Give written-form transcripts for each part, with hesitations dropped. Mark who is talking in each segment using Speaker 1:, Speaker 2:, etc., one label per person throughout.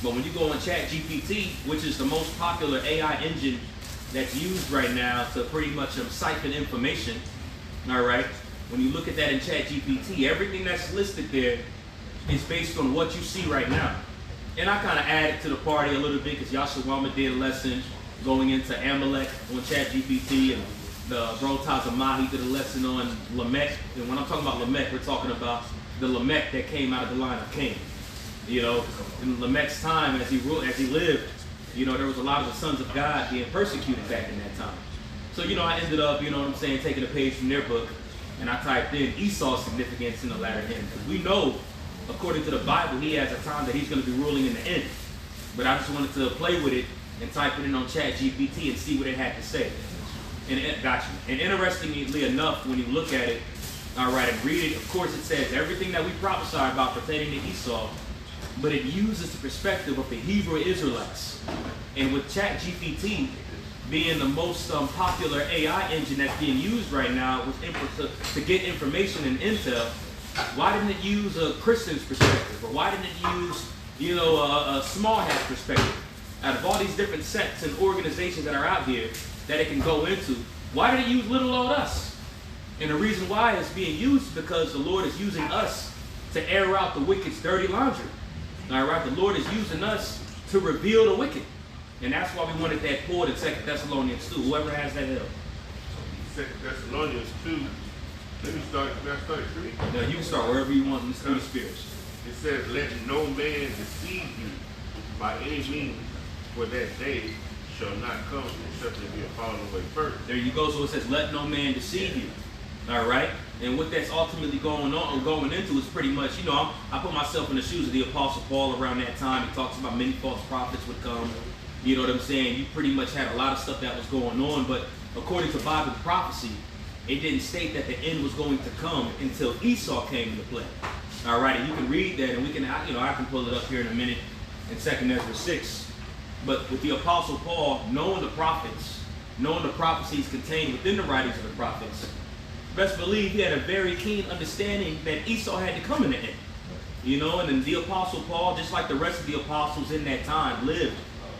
Speaker 1: But when you go on ChatGPT, which is the most popular AI engine that's used right now to pretty much siphon information, all right? When you look at that in ChatGPT, everything that's listed there is based on what you see right now. And I kind of added to the party a little bit because Yashawama did a lesson going into Amalek on ChatGPT, and the bro Tazamahi did a lesson on Lamech. And when I'm talking about Lamech, we're talking about the Lamech that came out of the line of Cain. You know, in Lamech's time, as he lived, you know, there was a lot of the sons of God being persecuted back in that time. So, you know, I ended up, you know what I'm saying, taking a page from their book, and I typed in Esau's significance in the latter end. Because we know, according to the Bible, he has a time that he's going to be ruling in the end. But I just wanted to play with it and type it in on ChatGPT and see what it had to say. And it got you. And interestingly enough, when you look at it, all right, and read it, of course it says everything that we prophesy about pertaining to Esau, but it uses the perspective of the Hebrew Israelites. And with ChatGPT being the most popular AI engine that's being used right now to get information and intel, why didn't it use a Christian's perspective? Or why didn't it use, you know, a small hat perspective? Out of all these different sects and organizations that are out here that it can go into, why did it use little old us? And the reason why it's being used is because the Lord is using us to air out the wicked's dirty laundry. All right, the Lord is using us to reveal the wicked. And that's why we wanted that pulled in 2 Thessalonians 2. Whoever has that help.
Speaker 2: 2 Thessalonians 2. Let me start. Can I start at 3?
Speaker 1: No, you can start wherever you want in the spirits.
Speaker 2: It says, let no man deceive you by any means, for that day shall not come except there be a falling away first.
Speaker 1: There you go. So it says, let no man deceive you. All right? And what that's ultimately going into is pretty much, you know, I put myself in the shoes of the Apostle Paul around that time. He talks about many false prophets would come. You know what I'm saying? You pretty much had a lot of stuff that was going on, but according to Bible prophecy, it didn't state that the end was going to come until Esau came into play. All right, and you can read that, and we can, you know, I can pull it up here in a minute in 2 Ezra 6. But with the Apostle Paul, knowing the prophets, knowing the prophecies contained within the writings of the prophets, best believe he had a very keen understanding that Esau had to come in the end. You know, and then the Apostle Paul, just like the rest of the apostles in that time, lived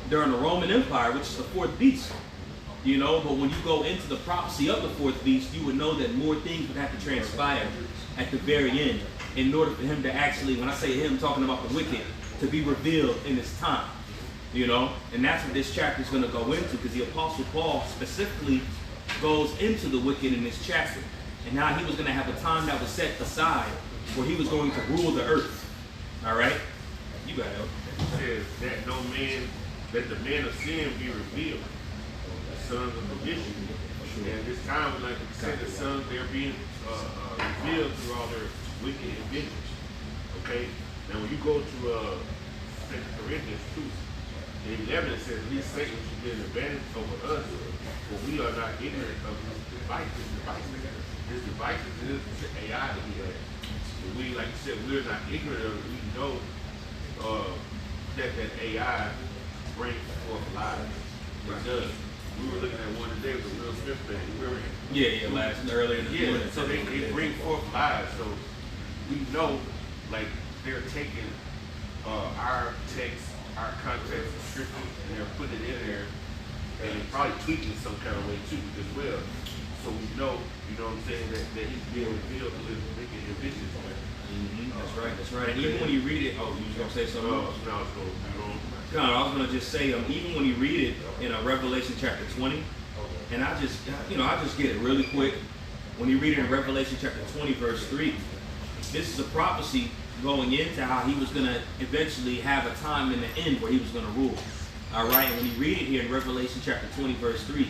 Speaker 1: during the Roman Empire, which is the fourth beast. You know, but when you go into the prophecy of the fourth beast, you would know that more things would have to transpire at the very end in order for him to actually, when I say him, talking about the wicked, to be revealed in this time. You know, and that's what this chapter is going to go into, because the Apostle Paul specifically goes into the wicked in this chapter. And how he was going to have a time that was set aside where he was going to rule the earth. All right? You got it.
Speaker 2: It says that no man, that the men of sin be revealed, the sons of perdition. And this time, like you said, the sons, they're being revealed through all their wicked inventions. Okay? Now, when you go to 2 Corinthians 2, in 11, it says, least Satan should be an advantage over us, for we are not ignorant of his devices. His devices is the AI that he has. And we, like you said, we're not ignorant of it. We know that AI brings forth lies. It does. We were looking at one today with the Will Smith thing.
Speaker 1: Earlier in the morning.
Speaker 2: So they bring forth lies. So we know, like, they're taking our text, our context of scripture, and they're putting it in there, and they're probably tweaking it some kind of way too as well. So we know, you know what I'm saying, that he's being revealed to live wicked and vicious.
Speaker 1: That's right. And even when you read it, you was going to say something else?
Speaker 2: No,
Speaker 1: I was going to just say, even when you read it in Revelation chapter 20, and I just get it really quick. When you read it in Revelation chapter 20, verse 3, this is a prophecy going into how he was going to eventually have a time in the end where he was going to rule. All right, and when you read it here in Revelation chapter 20, verse 3,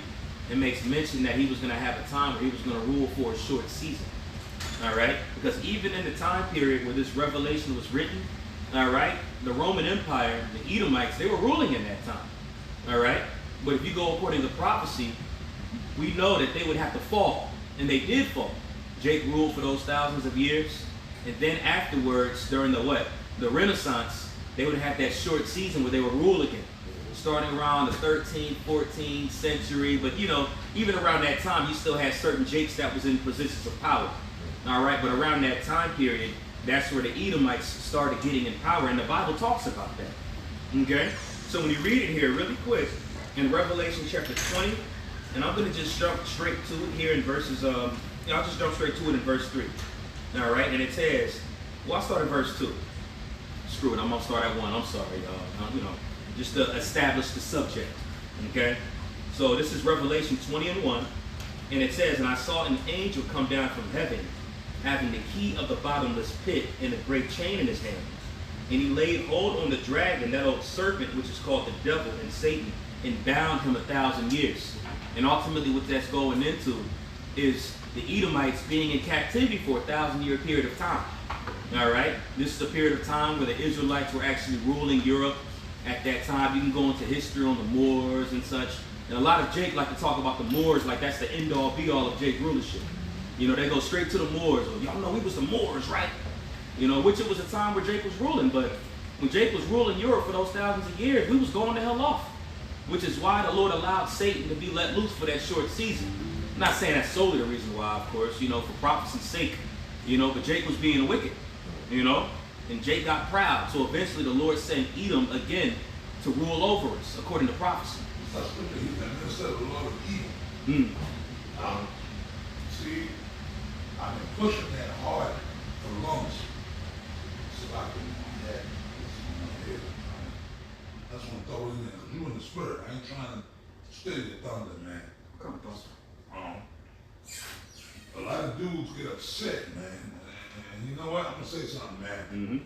Speaker 1: it makes mention that he was going to have a time where he was going to rule for a short season. All right, because even in the time period where this revelation was written, all right, the Roman Empire, the Edomites, they were ruling in that time. All right, but if you go according to prophecy, we know that they would have to fall, and they did fall. Jake ruled for those thousands of years, and then afterwards, during the Renaissance, they would have that short season where they would rule again, starting around the 13th, 14th century. But you know, even around that time, you still had certain Jakes that was in positions of power. All right, but around that time period, that's where the Edomites started getting in power, and the Bible talks about that. Okay? So when you read it here really quick, in Revelation chapter 20, and I'm going to just jump straight to it here in verses, I'll just jump straight to it in verse 3. All right? And it says, well, I'll start at verse 2. Screw it, I'm going to start at 1. I'm sorry, y'all. Just to establish the subject. Okay? So this is Revelation 20 and 1. And it says, and I saw an angel come down from heaven, having the key of the bottomless pit and a great chain in his hand. And he laid hold on the dragon, that old serpent, which is called the devil and Satan, and bound him 1,000 years. And ultimately what that's going into is the Edomites being in captivity for 1,000-year period of time. All right? This is a period of time where the Israelites were actually ruling Europe at that time. You can go into history on the Moors and such. And a lot of Jake like to talk about the Moors like that's the end-all, be-all of Jake rulership. They go straight to the Moors. Oh, y'all know we was the Moors, right? Which it was a time where Jake was ruling. But when Jake was ruling Europe for those thousands of years, we was going the hell off. Which is why the Lord allowed Satan to be let loose for that short season. I'm not saying that's solely the reason why, of course, for prophecy's sake. But Jake was being wicked, and Jake got proud. So eventually the Lord sent Edom again to rule over us, according to prophecy.
Speaker 3: That's what he's been instead of the Lord of evil. See, I've been pushing that hard for the longest. So I can that on my head. That's what I'm throwing in there. Because you in the spirit. I ain't trying to steady the thunder, man.
Speaker 1: Come on, boss.
Speaker 3: A lot of dudes get upset, man. And you know what? I'm going to say something, man.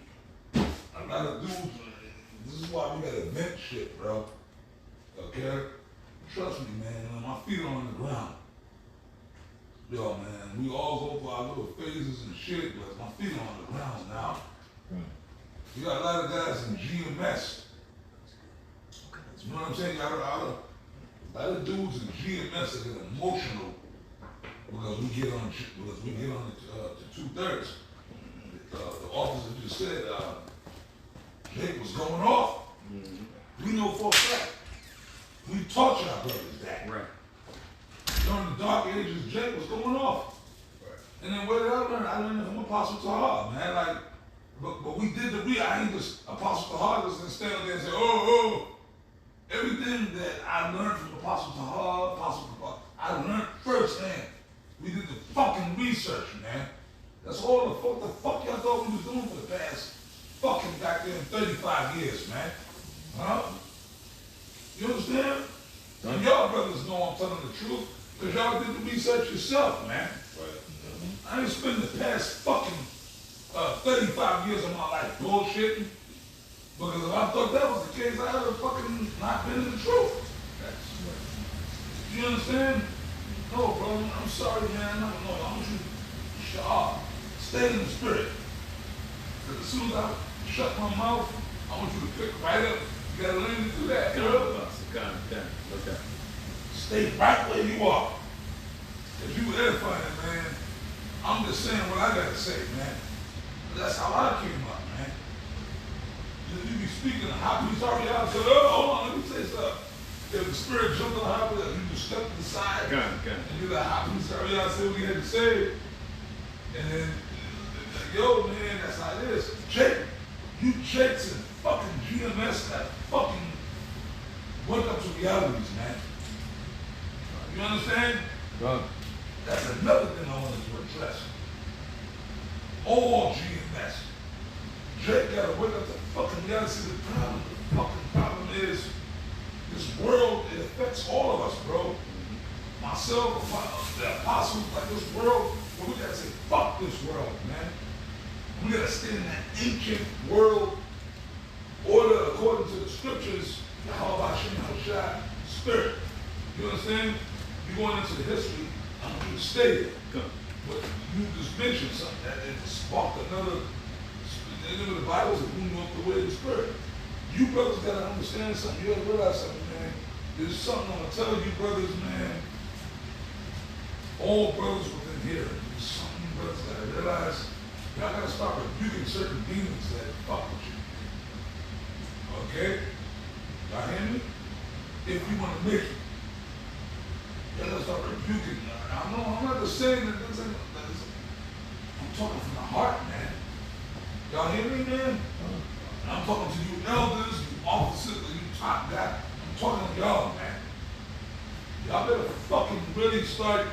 Speaker 3: A lot of dudes, this is why we got to vent shit, bro. Okay? Trust me, man. My feet are on the ground. Yo, man, we all go through our little phases and shit, but my feet are on the ground now. You got a lot of guys in GMS. You know what I'm saying? You got a lot of dudes in GMS that get emotional because we get on to 2/3. The officer just said Jake was going off. We know for a fact. We taught y'all brothers that.
Speaker 1: Right.
Speaker 3: During the dark ages, Jake was going off. Right. And then what did I learn? I learned it from Apostle Tahar, man. But we did I ain't just Apostle Tahar just didn't stand up there and say, everything that I learned from Apostle Tahar, I learned firsthand. We did the fucking research, man. That's all the fuck y'all thought we was doing for the past fucking goddamn 35 years, man. Huh? You understand? And y'all brothers know I'm telling the truth, because y'all did the research yourself, man. Right. I ain't spent the past fucking 35 years of my life bullshitting, because if I thought that was the case, I would have fucking not been in the truth. That's right. You understand? No, bro, I'm sorry, man. No, I want you to shut up. Stay in the spirit. Because as soon as I shut my mouth, I want you to pick right up. You gotta learn to do that, bro.
Speaker 1: Okay.
Speaker 3: Stay right where you are. If you edifying, man, I'm just saying what I gotta say, man. That's how I came up, man. You be speaking of how he's already out there. Hold on, let me say something. If the spirit jumped on how you just step to the side, and you're like, how he's already out there, what he had to say. And then, yo, man, that's how it is. You checks and fucking GMS that fucking wake up to realities, man. You understand?
Speaker 4: Right.
Speaker 3: That's another thing I wanted to address. All GMS. Jake gotta wake up to fucking reality. The fucking problem is this world, it affects all of us, bro. Myself, the apostles, like this world, but we gotta say, fuck this world, man. We gotta stay in that ancient world order according to the scriptures, how about Shema spirit. You understand? You're going into the history, I'm going to stay there. But you just mentioned something that it sparked another, the Bible says, who knows the way of the spirit. You brothers gotta understand something, you gotta realize something, man. There's something I'm gonna tell you brothers, man. All brothers within here, there's something you brothers gotta realize. Y'all gotta start rebuking certain demons that fuck with you. Okay? Y'all hear me? If you wanna make it. Y'all gotta start rebuking. I'm not just saying that I'm talking from the heart, man. Y'all hear me, man? I'm talking to you elders, you officers. Y'all better fucking really start,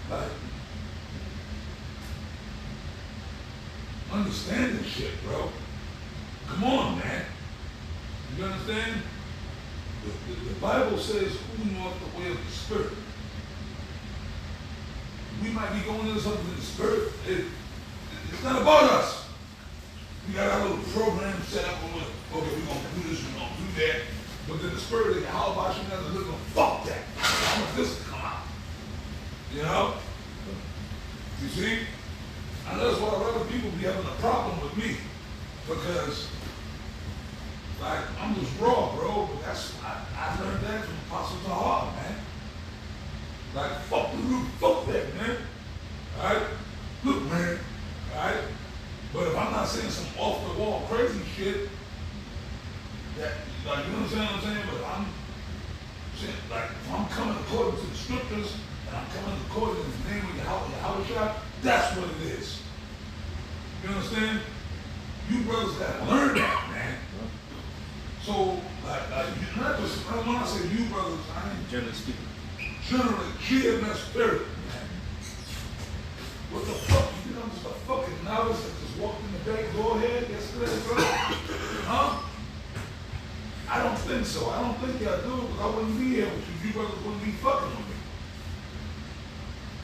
Speaker 3: like, understanding shit, bro. Come on, man. You understand? The Bible says, who knoweth the way of the Spirit? We might be going into something in the Spirit. It's not about us. We got our little program set up. Okay, we're going to do this, we're going to do that. But then the Spirit, how about you guys are looking, fuck that. I want this to come out. You know? You see? And that's why other people be having a problem with me. Because, like, I'm just raw, bro. But I learned that from Apostle Tahar, man. Like, fuck the root, fuck that, man. Alright? Look, man. Alright? But if I'm not saying some off the wall crazy shit, that, like, you understand what I'm saying? But I'm saying, like, if I'm coming according to the scriptures, and I'm coming according to the name of Yahweh, that's what it is. You understand? You brothers gotta learn that, man. So, like not just, when I say you brothers, I ain't
Speaker 1: Generally speaking.
Speaker 3: generally GMS spirit, man. What the fuck? You think I'm just a fucking novice that just walked in the back door here yesterday, bro? Huh? I don't think so. I don't think y'all do, because I wouldn't be here with you. You brothers wouldn't be fucking with me.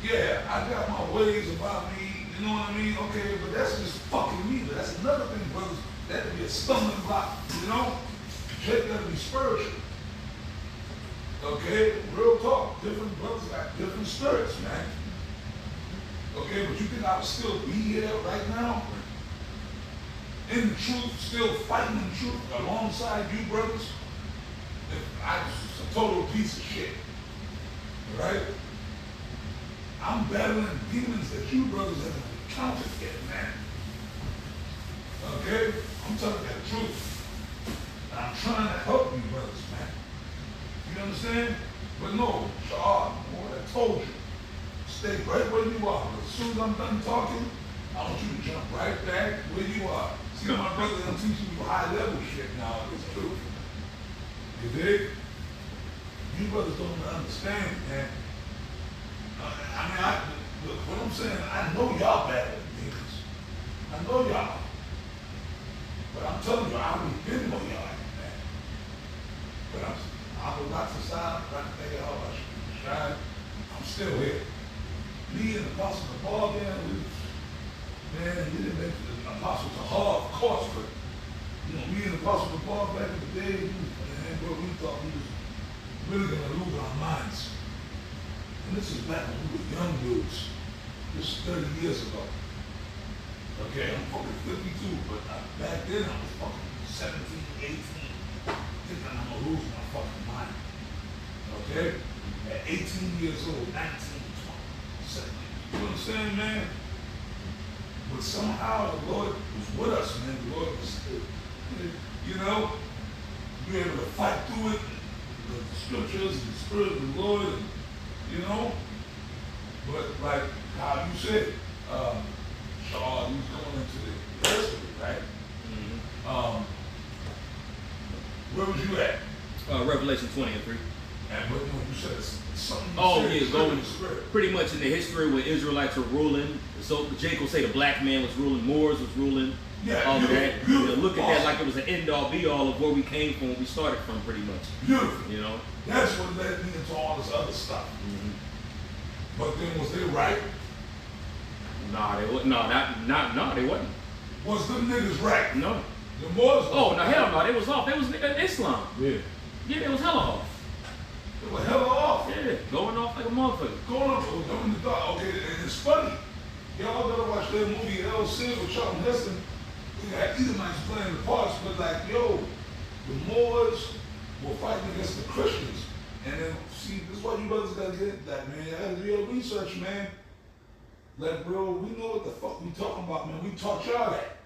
Speaker 3: Yeah, I got my ways about me, you know what I mean? Okay, but that's just fucking me. But that's another thing, brothers. That could be a stumbling block, you know? Shit gotta be spiritual. Okay, real talk. Different brothers got different spirits, man. Okay, but you think I would still be here right now? In the truth, still fighting the truth alongside you brothers? If I was a total piece of shit. Right? I'm battling demons that you brothers haven't encountered yet, man. Okay? I'm telling you the truth. And I'm trying to help you brothers, man. You understand? But no, Shah, boy, I told you. Stay right where you are. As soon as I'm done talking, I want you to jump right back where you are. See, my brother, I'm teaching you high level shit now. It's true. You dig? You brothers don't understand, man. I mean, look, what I'm saying, I know y'all bad with demons. I know y'all. But I'm telling you, I already been where y'all at, man. But I'm a lot to side, trying to figure out how I should shine. I'm still here. Me and Apostle Tahar, man, we didn't make the Apostle Tahar, of course, but, you know, me and Apostle Tahar back in the day, man, bro, we thought we was really gonna lose our minds. And this is back when we were young dudes. This is 30 years ago. Okay, I'm fucking 52, but back then I was fucking 17, 18, thinking I'm gonna lose my fucking mind. Okay? At 18 years old, 19, 20, 17. You understand, man? But somehow the Lord was with us, man. The Lord was, you know, we were able to fight through it, the scriptures and the Spirit of the Lord, and, you know? But like how you said, Shaw, you was going into the history, right? Mm-hmm. Where was you at?
Speaker 1: Revelation 20 and 3.
Speaker 3: And but you said something.
Speaker 1: Oh yeah, going pretty much in the history where Israelites were ruling. So Jake will say the black man was ruling, Moors was ruling.
Speaker 3: Yeah,
Speaker 1: all of that. You know, look at
Speaker 3: awesome.
Speaker 1: that like it was an end all be all of where we came from, where we started from, pretty much.
Speaker 3: Beautiful.
Speaker 1: You know.
Speaker 3: That's what led me into all this other stuff. Mm-hmm. But then was they right?
Speaker 1: Nah, they wasn't. No, they wasn't.
Speaker 3: Was them niggas right?
Speaker 1: No.
Speaker 3: The Moors.
Speaker 1: Oh no, hell no, they was off. They was in Islam.
Speaker 3: Yeah.
Speaker 1: Yeah, they was hella off.
Speaker 3: They were hella off.
Speaker 1: Yeah, going off like a motherfucker.
Speaker 3: Going off in the dark. Okay, and it's funny. Y'all gotta watch that movie El Cid with Charlton Heston. We got Edomites playing the parts, but like, yo, the Moors were fighting against the Christians. And then, see, this is why you brothers gotta get that, man. I gotta do your research, man. Like, bro, we know what the fuck we talking about, man. We taught y'all that.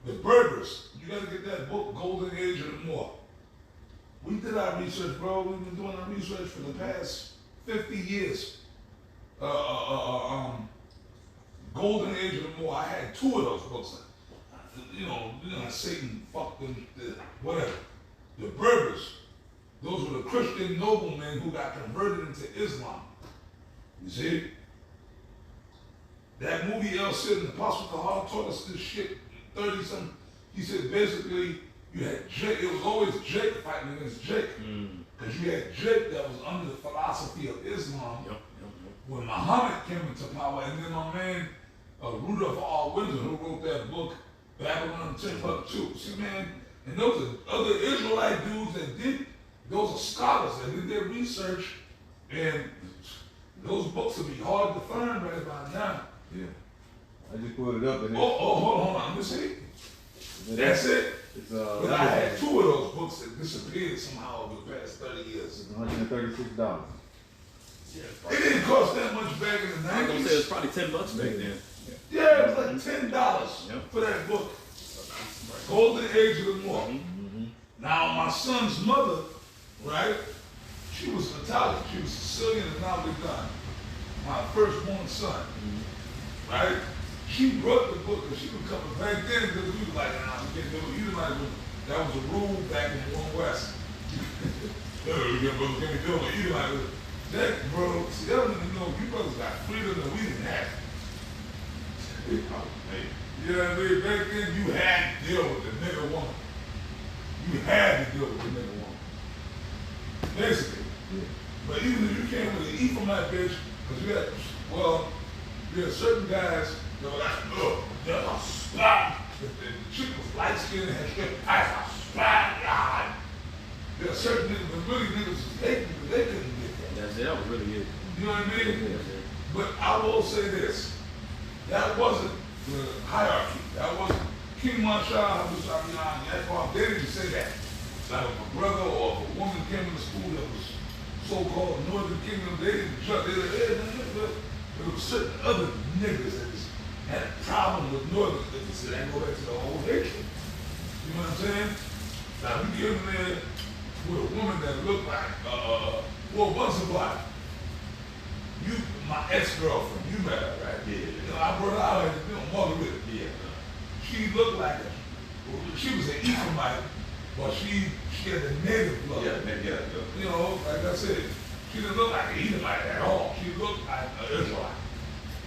Speaker 3: The Berbers. You gotta get that book, Golden Age of the Moor. We did our research, bro. We've been doing our research for the past 50 years. Golden Age of the Moor. I had 2 of those books. You know, Satan fucked them, whatever. The Berbers, those Christian nobleman who got converted into Islam. You see? That movie El Cid and Apostle Kahar taught us this shit 30-something. He said basically you had Jake, it was always Jake fighting against Jake. Because you had Jake that was under the philosophy of Islam. When Muhammad came into power, and then my man Rudolph R. Windsor, who wrote that book, Babylon Timbuktu. See, man, and those are other Israelite dudes that did, those are scholars that did their research, and those books will be hard to find right about now.
Speaker 4: Yeah. I just pulled it up and
Speaker 3: hold on, let me see. That's it.
Speaker 4: It's
Speaker 3: But I had 2 of those books that disappeared somehow over the past 30 years.
Speaker 4: It's $136.
Speaker 3: It didn't cost that much back in the
Speaker 1: I was gonna
Speaker 3: 90s.
Speaker 1: say it was probably $10 back then.
Speaker 3: Yeah, it was like $10 for that book. Golden Age of the Law. Now my son's mother, right? She was Italian. She was Sicilian and now we're done. My firstborn son, right? She wrote the book because she would come back then because we was like, nah, we can't do it. You like that was a rule back in the One West. Give me doing it. You like that, bro. See, that didn't know you brothers got freedom that we didn't have. You know what I mean? Back then you had to deal with the nigga woman. You had to deal with the nigga woman. Basically. But even if you came with an Ephraimite bitch, because you had certain guys that were like, oh, there's a spot. The chick was light skinned and had straight eyes, a spot, God. There are certain niggas, but really niggas was hating because they couldn't get that.
Speaker 1: That was really it.
Speaker 3: You know what I mean? But I will say this. That wasn't the hierarchy. That wasn't King Marshall, that's why they didn't say that. Like if a brother or if a woman came into school that was so-called Northern Kingdom, they didn't judge. They were like, but there were certain other niggas that just had a problem with Northern niggas. So that go back to the old hatred. You know what I'm saying? Now we get in there with a woman that looked like, well, once in a while, you, my ex-girlfriend, you met her, right? Yeah. You know, I brought her out and Margarita. Yeah. She looked like she was an Ephraimite, but she had a native blood. Yeah. You know, like I said, she didn't look like an Ephraimite at all. She looked like an Israelite.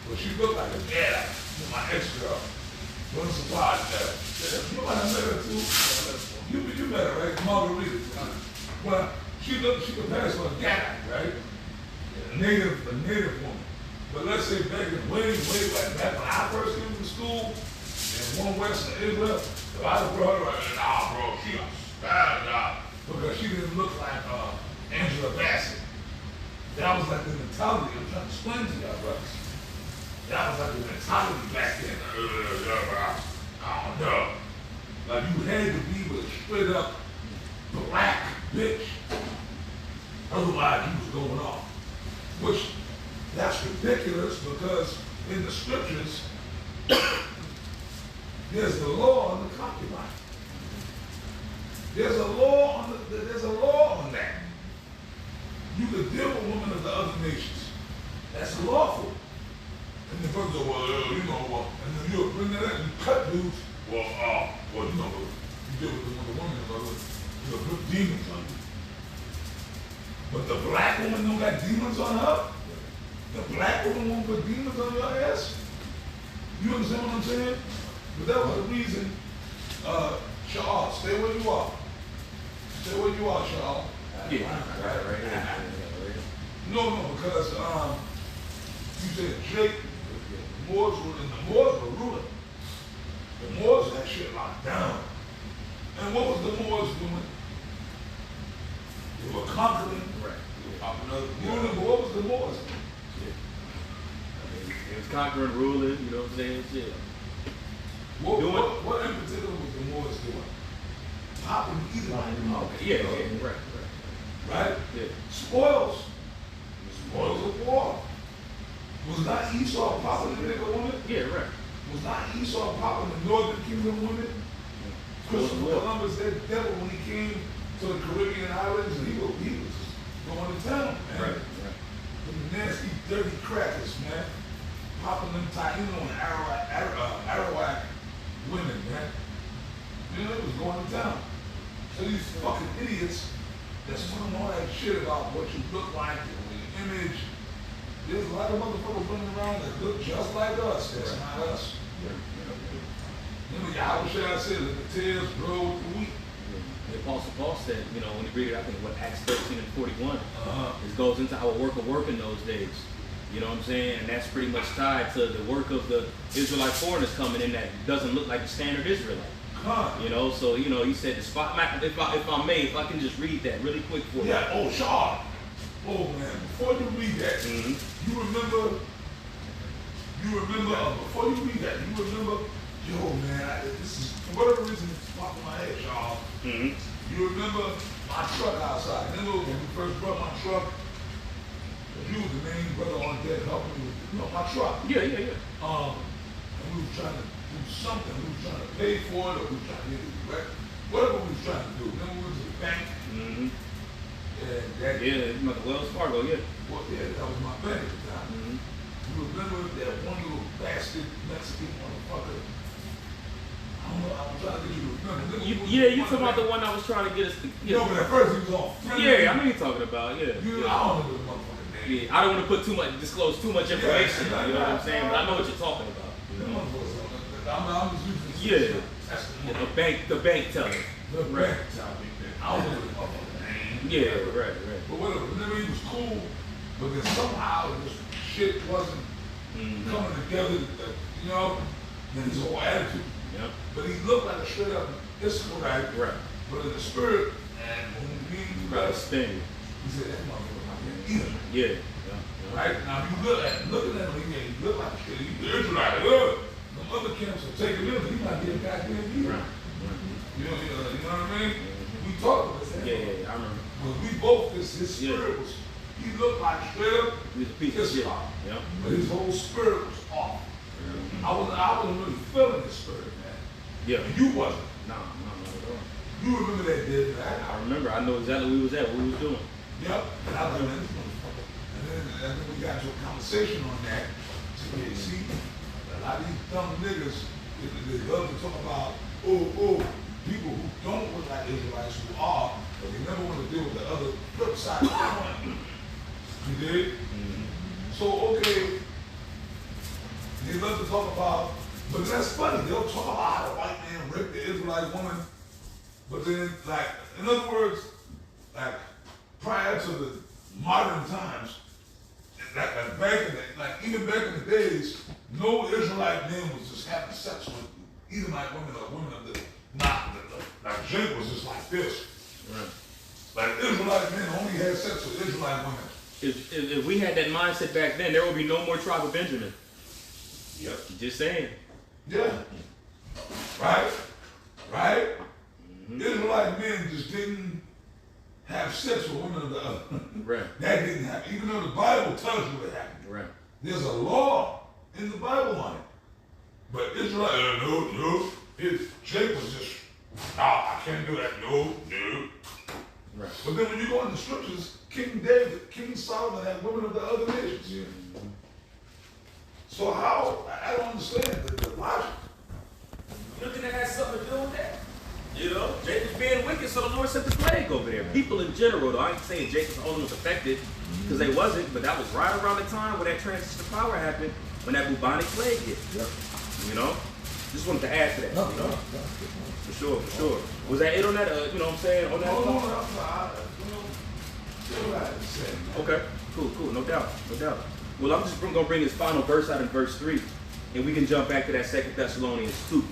Speaker 3: But she looked like a dad, my ex-girl. Wasn't surprised at her. You might have met her too. You met her, right? Margarita. Well, she could pass for a guy, right? A native woman. But let's say back in way back when I first came to school, in One West in Israel, if I had brought her, nah, bro, she a bad guy. Because she didn't look like Angela Bassett. That was like the mentality. I'm trying to explain to y'all, brothers. That was like the mentality back then. I don't know. Like you had to be with a straight up black bitch. Otherwise you was going off. Which, that's ridiculous because in the scriptures, there's the law on the concubine. There's a law on that. You could deal with women of the other nations. That's lawful. And the brother go, well, you know, and then you'll bring that up and you cut dudes. Well, you know, you deal with the woman, you'll put demons on you. But the black woman don't got demons on her? The black woman won't put demons on your ass? You understand what I'm saying? But that was the reason, Shaw, stay where you are. Stay where you are, Shaw.
Speaker 1: Right here.
Speaker 3: No, because you said Jake, the Moors were ruling. The Moors had shit locked down. And what was the Moors doing? They were conquering. Ruling, but what was the Moors doing?
Speaker 1: It was conquering, ruling, you know what I'm saying? Shit.
Speaker 3: What in particular was the Moors doing? Popping either one.
Speaker 1: Yeah, right.
Speaker 3: Right?
Speaker 1: Yeah.
Speaker 3: Spoils of war. Was not Esau popping the nigga woman?
Speaker 1: Yeah, right.
Speaker 3: Was not Esau popping the Northern Kingdom woman? Christopher Columbus, that devil, when he came to the Caribbean islands, he was going to town, man.
Speaker 1: Right.
Speaker 3: The nasty, dirty crackers, man. Popping them Taino and Arawak women, man. You know, it was going to town. So these fucking idiots that's talking all that shit about what you look like and your image. There's a lot of motherfuckers running around that look just like us. That's not us. Remember, how should I say, let the tails grow with the wheat.
Speaker 1: The Apostle Paul said, you know, when you read it, I think what Acts 13 and 41, it goes into our work of work in those days. You know what I'm saying? And that's pretty much tied to the work of the Israelite foreigners coming in that doesn't look like the standard Israelite. You know, so, you know, he said, if I can just read that really quick for you.
Speaker 3: Yeah, oh, Sean. Oh, man, before you read that, you remember, before you read that, you remember, yo, man, this is, for whatever reason, it's popping my head, Sean. You remember my truck outside. Remember when we first brought my truck? You was the main brother on deck helping me with my truck.
Speaker 1: Yeah.
Speaker 3: And we were trying to do something. We were trying to pay for it, or we were trying to get it right. Whatever we was trying to do. Then we went to the bank. And that,
Speaker 1: Wells Fargo, yeah.
Speaker 3: Well, yeah, that was my bank at the time. You remember that one little bastard Mexican motherfucker? I don't know, I'm trying to get you to remember.
Speaker 1: You talking about the one I was trying to get us to get.
Speaker 3: No, but at first he was on.
Speaker 1: Yeah, I know you're talking about,
Speaker 3: I don't know the motherfucking name.
Speaker 1: Yeah, I don't want to disclose too much information, you know what I'm saying? But I know what you're talking about.
Speaker 3: I'm just using
Speaker 1: The bank teller.
Speaker 3: The bank teller. I don't know the motherfucking name.
Speaker 1: Yeah, right.
Speaker 3: But whatever, remember he was cool, but then somehow this shit wasn't coming together, you know, and his whole attitude.
Speaker 1: Yep.
Speaker 3: But he looked like a straight up Israelite. Right. But in the spirit, and when we
Speaker 1: right, sting.
Speaker 3: He said, that motherfucker might be an
Speaker 1: Yeah.
Speaker 3: Right? Now, if you looking at him, he look like a shit. He's the Israelite. Look. The other camps will take him in, but he might be a goddamn leader.
Speaker 1: Right.
Speaker 3: You know what I mean? We talked about that.
Speaker 1: Yeah, I remember.
Speaker 3: But we both, his spirit was, he looked like straight up
Speaker 1: he was a piece of shit. Yep.
Speaker 3: But his whole spirit was off. I wasn't really feeling his spirit, man.
Speaker 1: Yeah.
Speaker 3: And you wasn't.
Speaker 1: No, not at all.
Speaker 3: You remember that day, right?
Speaker 1: I remember. I know exactly where we was at, what we was doing.
Speaker 3: Yep. And I was like, this motherfucker. And then we got into a conversation on that. So, yeah, see, a lot of these dumb niggas, they love to talk about, people who don't look like Israelites who are, but they never want to deal with the other flip side of the coin. You dig? So, okay, they love to talk about, but that's funny, they'll talk about how the white man raped the Israelite woman, but then, like, in other words, like, prior to the modern times, like back in the, even back in the days, no Israelite man was just having sex with Edomite women or women of the, like Jake was just like this.
Speaker 1: Right.
Speaker 3: Like Israelite men only had sex with Israelite women.
Speaker 1: If we had that mindset back then, there would be no more tribe of Benjamin.
Speaker 3: Yep.
Speaker 1: Just saying.
Speaker 3: Yeah. Right? Israelite men just didn't have sex with women of the other.
Speaker 1: Right.
Speaker 3: That didn't happen. Even though the Bible tells you it happened.
Speaker 1: Right.
Speaker 3: There's a law in the Bible on it. But Israelite, no. Jake was just, I can't do that. No.
Speaker 1: Right.
Speaker 3: But then when you go in the scriptures, King Solomon had women of the other nations.
Speaker 1: Yeah.
Speaker 3: So how, I don't understand the logic.
Speaker 1: You don't think that has something to do with that? You know, Jacob's being wicked, so the Lord sent the plague over there. People in general, though, I ain't saying Jacob's only was affected, because they wasn't, but that was right around the time when that transition of power happened, when that bubonic plague hit. Yep. You know? Just wanted to add to that.
Speaker 3: No.
Speaker 1: For sure. Was that it on that, you know what I'm saying? On that? Okay, cool, no doubt. Well, I'm just going to bring this final verse out in verse 3, and we can jump back to that 2 Thessalonians 2.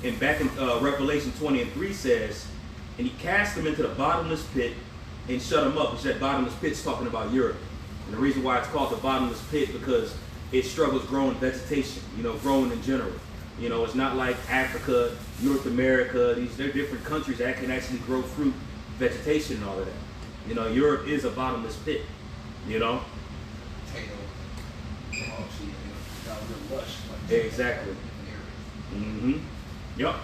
Speaker 1: And back in Revelation 20:3 says, and he cast them into the bottomless pit and shut them up, which that bottomless pit's talking about Europe. And the reason why it's called the bottomless pit, because it struggles growing vegetation, growing in general. It's not like Africa, North America, they're different countries that can actually grow fruit, vegetation and all of that. Europe is a bottomless pit, Exactly. Yep.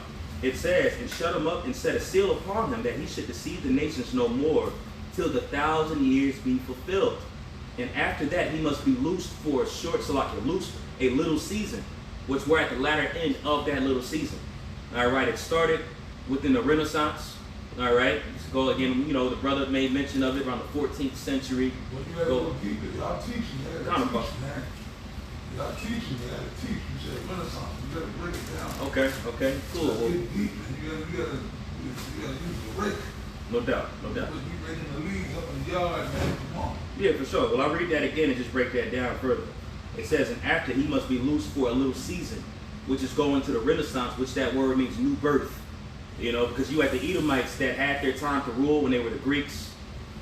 Speaker 1: It says, and shut him up and set a seal upon him, that he should deceive the nations no more, till the 1,000 years be fulfilled. And after that he must be loosed for a short, loosed a little season, which we're at the latter end of that little season. All right, it started within the Renaissance, All right, let's go again. You know, the brother made mention of it around the 14th century.
Speaker 3: Well, you gotta go keep it. Y'all teaching, man.
Speaker 1: Kind of
Speaker 3: Teach, man. Y'all teaching, man. Teach. You said Renaissance. You gotta break it down.
Speaker 1: Okay, cool.
Speaker 3: Get deep, man. You gotta use the rake.
Speaker 1: No doubt.
Speaker 3: Because we breaking the leaves up in the yard, man. Come on.
Speaker 1: Yeah, for sure. Well, I'll read that again and just break that down further. It says, and after he must be loose for a little season, which is going to the Renaissance, which that word means new birth. You know, because you had the Edomites that had their time to rule when they were the Greeks.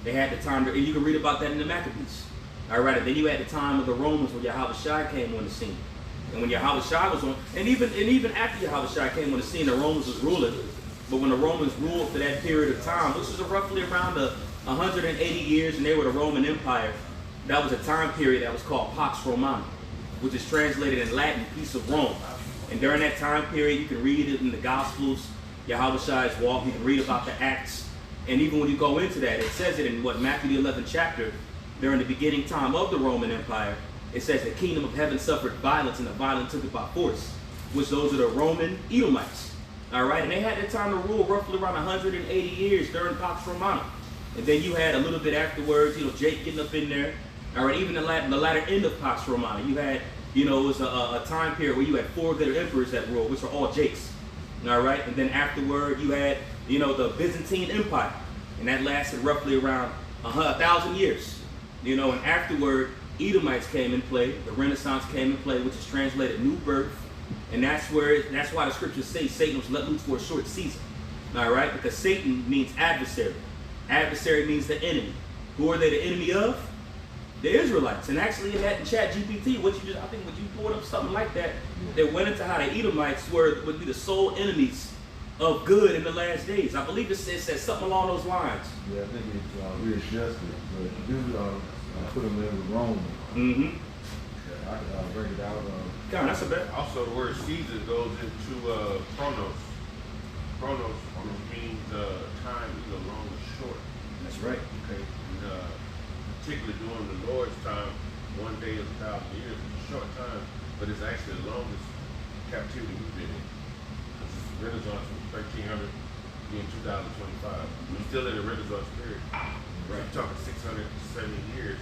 Speaker 1: They had the time to, and you can read about that in the Maccabees. All right, and then you had the time of the Romans when Yahushua came on the scene. And when Yahushua was on, and even after Yahushua came on the scene, the Romans was ruling. But when the Romans ruled for that period of time, which was roughly around 180 years, and they were the Roman Empire, that was a time period that was called Pax Romana, which is translated in Latin, peace of Rome. And during that time period, you can read it in the Gospels, Yahushua's walk, you can read about the Acts. And even when you go into that, it says it in Matthew the 11th chapter, during the beginning time of the Roman Empire, it says the kingdom of heaven suffered violence and the violent took it by force, which those are the Roman Edomites. All right, and they had their time to rule roughly around 180 years during Pax Romana. And then you had a little bit afterwards, you know, Jake getting up in there. All right, even the latter end of Pax Romana, you had, you know, it was a time period where you had 4 good emperors that ruled, which were all Jakes. All right, and then afterward, you had, you know, the Byzantine Empire, and that lasted roughly around 1,000 years. You know, and afterward, Edomites came in play, the Renaissance came in play, which is translated new birth. And that's why the scriptures say Satan was let loose for a short season. All right, because Satan means adversary. Adversary means the enemy. Who are they the enemy of? The Israelites. And actually in ChatGPT, I think when you pulled up something like that, they went into how the Edomites would be the sole enemies of good in the last days. I believe it says something along those lines.
Speaker 4: Yeah, I think it's readjusted, but dude, put them in with Rome.
Speaker 1: Mm-hmm.
Speaker 4: Yeah, I can break it out.
Speaker 1: God, that's a bet.
Speaker 2: Also, the word season goes into chronos. Chronos means time, either long or short.
Speaker 1: That's right.
Speaker 2: Okay. And particularly during the Lord's time, 1 day is 1,000 years. It's a short time, but it's actually the longest captivity we've been in. Renaissance from 1300 being 2025. We're still in the Renaissance period. Right. We're talking 670 years.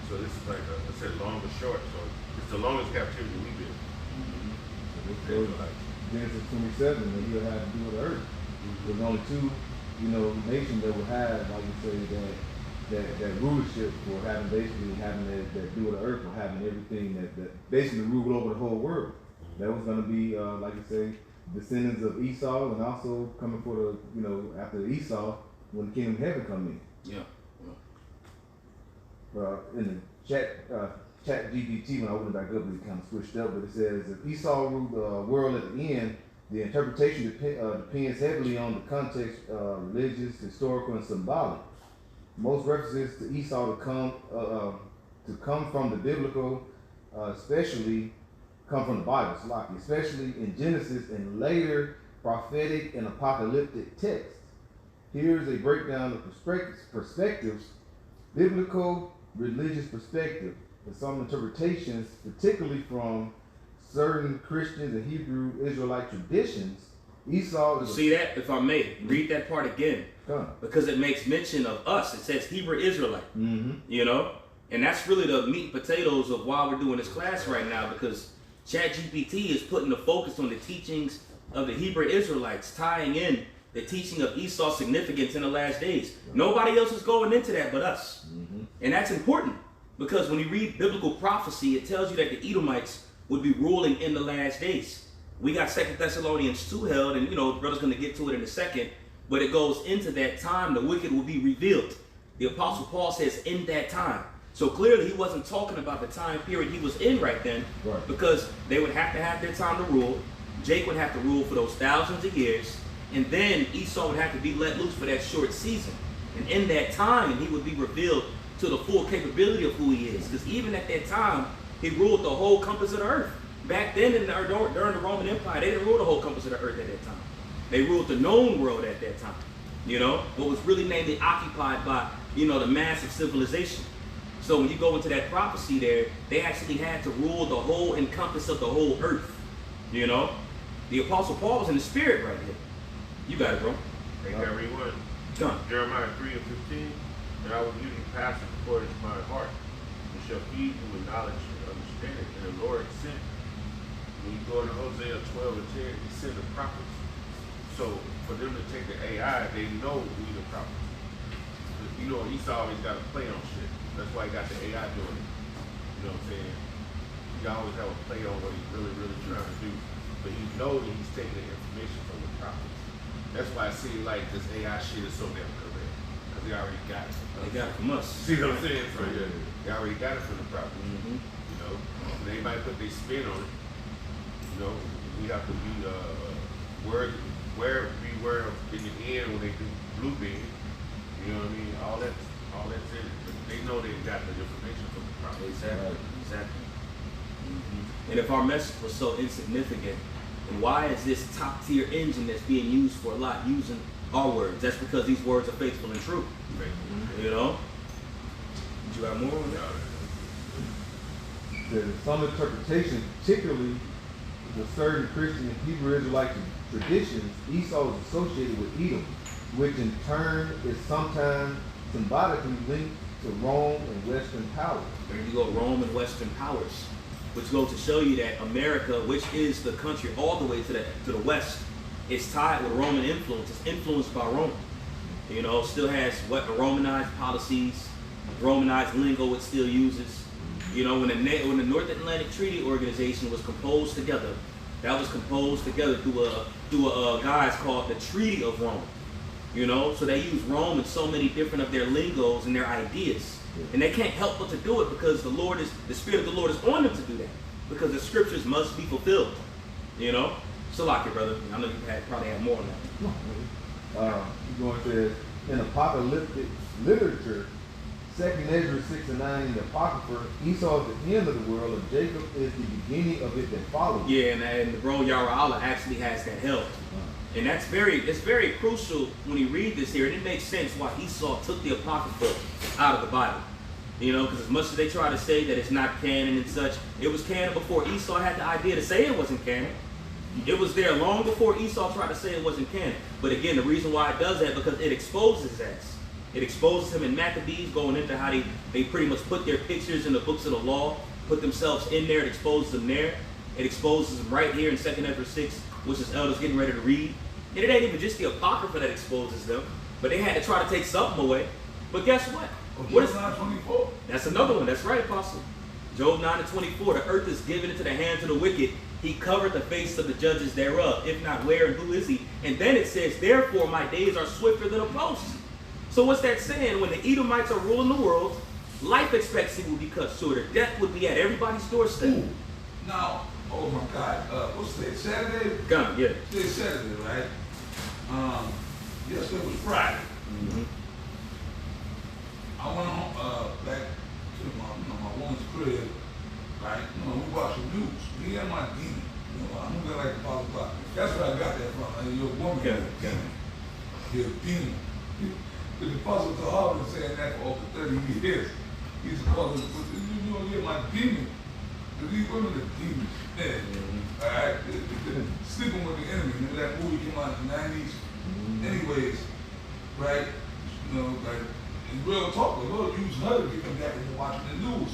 Speaker 2: So this is like I said, long or short. So it's the longest captivity we've been.
Speaker 4: Genesis 27, that he'll have to do with the earth. There's only 2, you know, nations that will have, like you say, that rulership for having that do with the earth, for having everything that basically rule over the whole world. That was going to be, like you say, descendants of Esau, and also coming for the, you know, after Esau, when the kingdom of heaven come in.
Speaker 1: Yeah.
Speaker 4: In the chat GPT, when I opened it back up, it kind of switched up, but it says, if Esau ruled the world at the end, the interpretation depends heavily on the context, religious, historical, and symbolic. Most references to Esau to come from the biblical, especially come from the Bible, especially in Genesis and later prophetic and apocalyptic texts. Here's a breakdown of perspectives, biblical, religious perspective, and some interpretations, particularly from certain Christians and Hebrew Israelite traditions. Esau is
Speaker 1: See that? If I may, read that part again. Because it makes mention of us. It says Hebrew Israelite.
Speaker 4: Mm-hmm.
Speaker 1: You know? And that's really the meat and potatoes of why we're doing this class right now, because ChatGPT is putting the focus on the teachings of the Hebrew Israelites, tying in the teaching of Esau's significance in the last days. Nobody else is going into that but us.
Speaker 4: Mm-hmm.
Speaker 1: And that's important, because when you read biblical prophecy, it tells you that the Edomites would be ruling in the last days. We got 2 Thessalonians 2 held, and you know, the brother's going to get to it in a second, but it goes into that time the wicked will be revealed. The Apostle Paul says, in that time. So clearly he wasn't talking about the time period he was in right then,
Speaker 4: right,
Speaker 1: because they would have to have their time to rule. Jake would have to rule for those thousands of years, and then Esau would have to be let loose for that short season. And in that time, he would be revealed to the full capability of who he is. Because even at that time, he ruled the whole compass of the earth. Back then, during the Roman Empire, they didn't rule the whole compass of the earth at that time. They ruled the known world at that time. You know, what was really mainly occupied by, you know, the massive civilization. So when you go into that prophecy there, they actually had to rule the whole encompass of the whole earth. You know, the Apostle Paul was in the spirit right here. You got it, bro.
Speaker 2: They got read one.
Speaker 1: Done.
Speaker 2: Jeremiah 3:15. And I will give you pastors according to my heart, and shall feed you with knowledge and understanding. And the Lord sent. When you go to Hosea 12:10, he sent the prophets. So for them to take the AI, they know we the prophets. You know, Esau always got to play on shit. That's why he got the AI doing it. You know what I'm saying? He always have a play on what he's really, really trying to do. But he knows that he's taking the information from the prophets. That's why I see like this AI shit is so damn correct. Because they already got it.
Speaker 1: They got it from us.
Speaker 2: See what I'm saying? So yeah, they already got it from the prophets.
Speaker 1: Mm-hmm.
Speaker 2: You know, and anybody put their spin on it. You know, we have to be beware of in the end when they do blue beam. You know what I mean? All that's in it. But they know they got the information from the prophets.
Speaker 1: Exactly. Mm-hmm. And if our message was so insignificant, then why is this top tier engine that's being used for a lot using our words? That's because these words are faithful and true.
Speaker 2: Mm-hmm.
Speaker 1: You know? Did you have more on that?
Speaker 4: There's some interpretations, particularly the certain Christian and Hebrew Israelite traditions, Esau is associated with Edom, which in turn is sometimes symbolically linked to Rome and Western powers.
Speaker 1: There you go, Rome and Western powers, which goes to show you that America, which is the country all the way to the west, is tied with Roman influence. It's influenced by Rome. You know, still has what Romanized policies, Romanized lingo it still uses. You know, when the North Atlantic Treaty Organization was composed together, that was composed together through a guys called the Treaty of Rome. You know, so they use Rome in so many different of their lingos and their ideas. And they can't help but to do it because the Spirit of the Lord is on them to do that. Because the scriptures must be fulfilled. You know? So like it, brother. I know you probably have more on that.
Speaker 4: Going to in apocalyptic literature, 2nd Ezra 6 and 9 in the Apocrypha, Esau is the end of the world, and Jacob is the beginning of it that follows.
Speaker 1: Yeah, and bro, Yara Allah actually has that help. And it's very crucial when you read this here, and it makes sense why Esau took the Apocrypha out of the Bible. You know, because as much as they try to say that it's not canon and such, it was canon before Esau had the idea to say it wasn't canon. It was there long before Esau tried to say it wasn't canon. But again, the reason why it does that, because it exposes his ass. It exposes him in Maccabees, going into how they pretty much put their pictures in the books of the law, put themselves in there, it exposes them there. It exposes them right here in 2nd Ezra 6, which is elders getting ready to read. And it ain't even just the Apocrypha that exposes them, but they had to try to take something away. But guess what? What is
Speaker 3: 9:24?
Speaker 1: That's another one. That's right, Apostle. Job 9:24. The earth is given into the hands of the wicked. He covered the face of the judges thereof. If not, where and who is he? And then it says, therefore my days are swifter than a post. So what's that saying? When the Edomites are ruling the world, life expectancy will be cut shorter. Death would be at everybody's doorstep.
Speaker 3: Ooh. Now, oh my God, what's today? Saturday?
Speaker 1: Gun, yeah.
Speaker 3: Today's Saturday, right? Yesterday was Friday.
Speaker 1: Mm-hmm.
Speaker 3: I went home, back to my woman's crib, right? You know, we watch the news. Me and my demon. You know, I'm gonna like the Father God. That's where I got that from. I mean, your woman,
Speaker 1: Yeah.
Speaker 3: Your demon. The Apostle Tahar been saying that for over 30 years. He's called it, you know, you're my demon. These women are demons. Yeah.
Speaker 1: Mm-hmm.
Speaker 3: All right? Sleeping with the enemy. Remember that movie came out in the 90s?
Speaker 1: Mm-hmm.
Speaker 3: Anyways, right? You know, like, in real talk, the Lord used her to get them back into watching the news,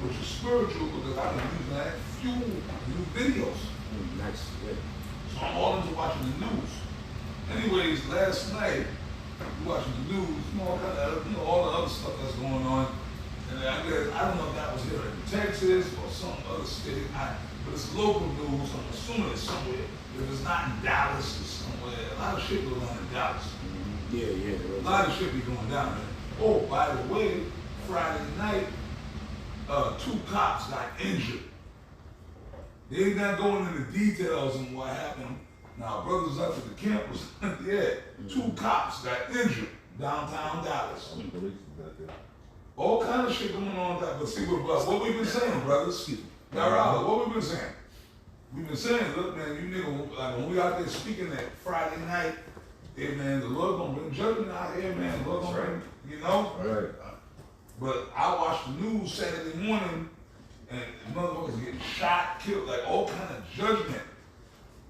Speaker 3: which is spiritual because I've been using that to fuel new videos.
Speaker 1: Nice. Yeah.
Speaker 3: So I'm all into watching the news. Anyways, last night, watching the news, you know, all the other stuff that's going on. And I don't know if that was here in Texas or some other state, but it's local news. I'm assuming it's somewhere. If it's not in Dallas, it's somewhere. A lot of shit goes on in Dallas.
Speaker 1: Mm-hmm. Yeah.
Speaker 3: A lot of shit be going down there. Oh, by the way, Friday night, 2 cops got injured. They ain't not going into details on what happened. Now, brothers up at the campus, yeah, 2 cops got injured downtown Dallas. All kind of shit going on that, but see what we've been saying, brothers. What we've been saying? We've been saying, look, man, you nigga, like when we out there speaking that Friday night, hey man, the Lord gonna bring judgment out here, man. The Lord gonna bring, you know?
Speaker 4: Right.
Speaker 3: But I watched the news Saturday morning, and motherfuckers getting shot, killed, like all kind of judgment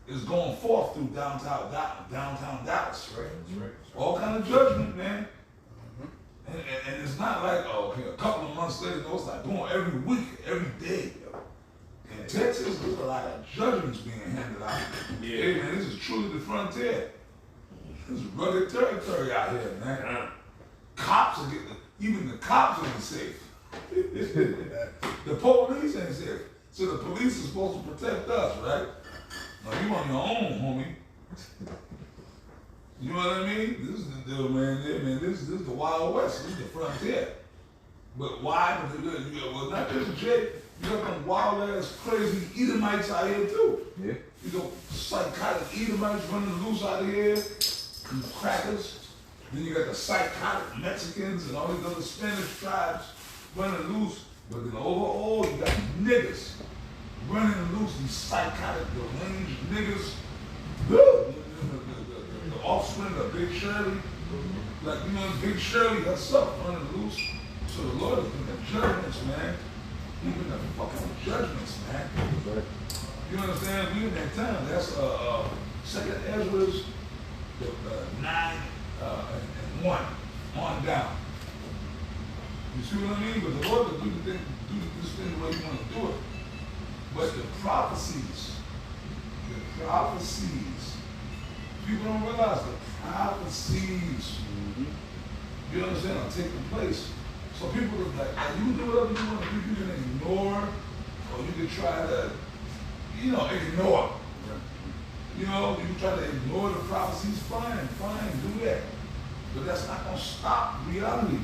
Speaker 3: is going forth through downtown Dallas, right?
Speaker 4: That's right.
Speaker 3: kind of judgment, man. And it's not like, oh, okay, a couple of months later, no, it's like, boom, every week, every day. In Texas, there's a lot of judgments being handed out.
Speaker 2: Yeah.
Speaker 3: Hey, man, this is truly the frontier. This is rugged territory out here, man. Cops are getting, even the cops ain't safe. The police ain't safe. So the police is supposed to protect us, right? Now you on your own, homie. You know what I mean? This is the deal, man. Yeah, man. This is the Wild West. This is the frontier. But why? Well, not just Jake. You got them wild ass, crazy Edomites out here too.
Speaker 4: Yeah.
Speaker 3: You know, psychotic Edomites running loose out here, and crackers. Then you got the psychotic Mexicans and all these other Spanish tribes running loose. But then overall, you got niggas running loose, these psychotic, deranged niggas. The offspring of Big Shirley, like, you know, Big Shirley herself running loose. So the Lord has been the judgments, man. Even the fucking judgments, man.
Speaker 4: Right.
Speaker 3: You understand? We in that time. That's Second Ezra's 9 and 1 on down. You see what I mean? But the Lord will do this thing the way you want to do it. But the prophecies, people don't realize the prophecies, you understand, are taking place. So people are like, you can do whatever you want to do, you can ignore, or you can try to, ignore. You know, you can try to ignore the prophecies, fine, do that. But that's not going to stop reality.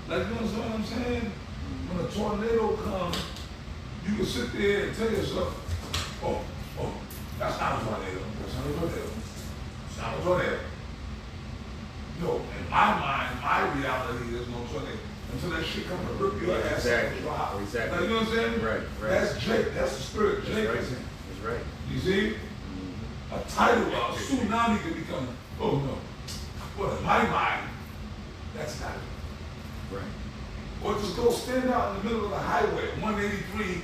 Speaker 3: Like, you understand what I'm saying? When a tornado comes, you can sit there and tell yourself, oh, that's not a tornado. That's not a tornado. It's not a tornado. No, in my mind, my reality, there's no tornado. Until that shit comes to rip your ass
Speaker 1: Exactly.
Speaker 3: drop.
Speaker 1: Exactly.
Speaker 3: Like, you know what I'm saying?
Speaker 1: Right.
Speaker 3: That's Jake. That's the spirit Jake
Speaker 1: right.
Speaker 3: is in.
Speaker 1: That's right.
Speaker 3: You see? A tidal, a tsunami could be coming. Oh no. Well, in my mind, that's not it.
Speaker 1: Right.
Speaker 3: Or just go stand out in the middle of the highway, 183,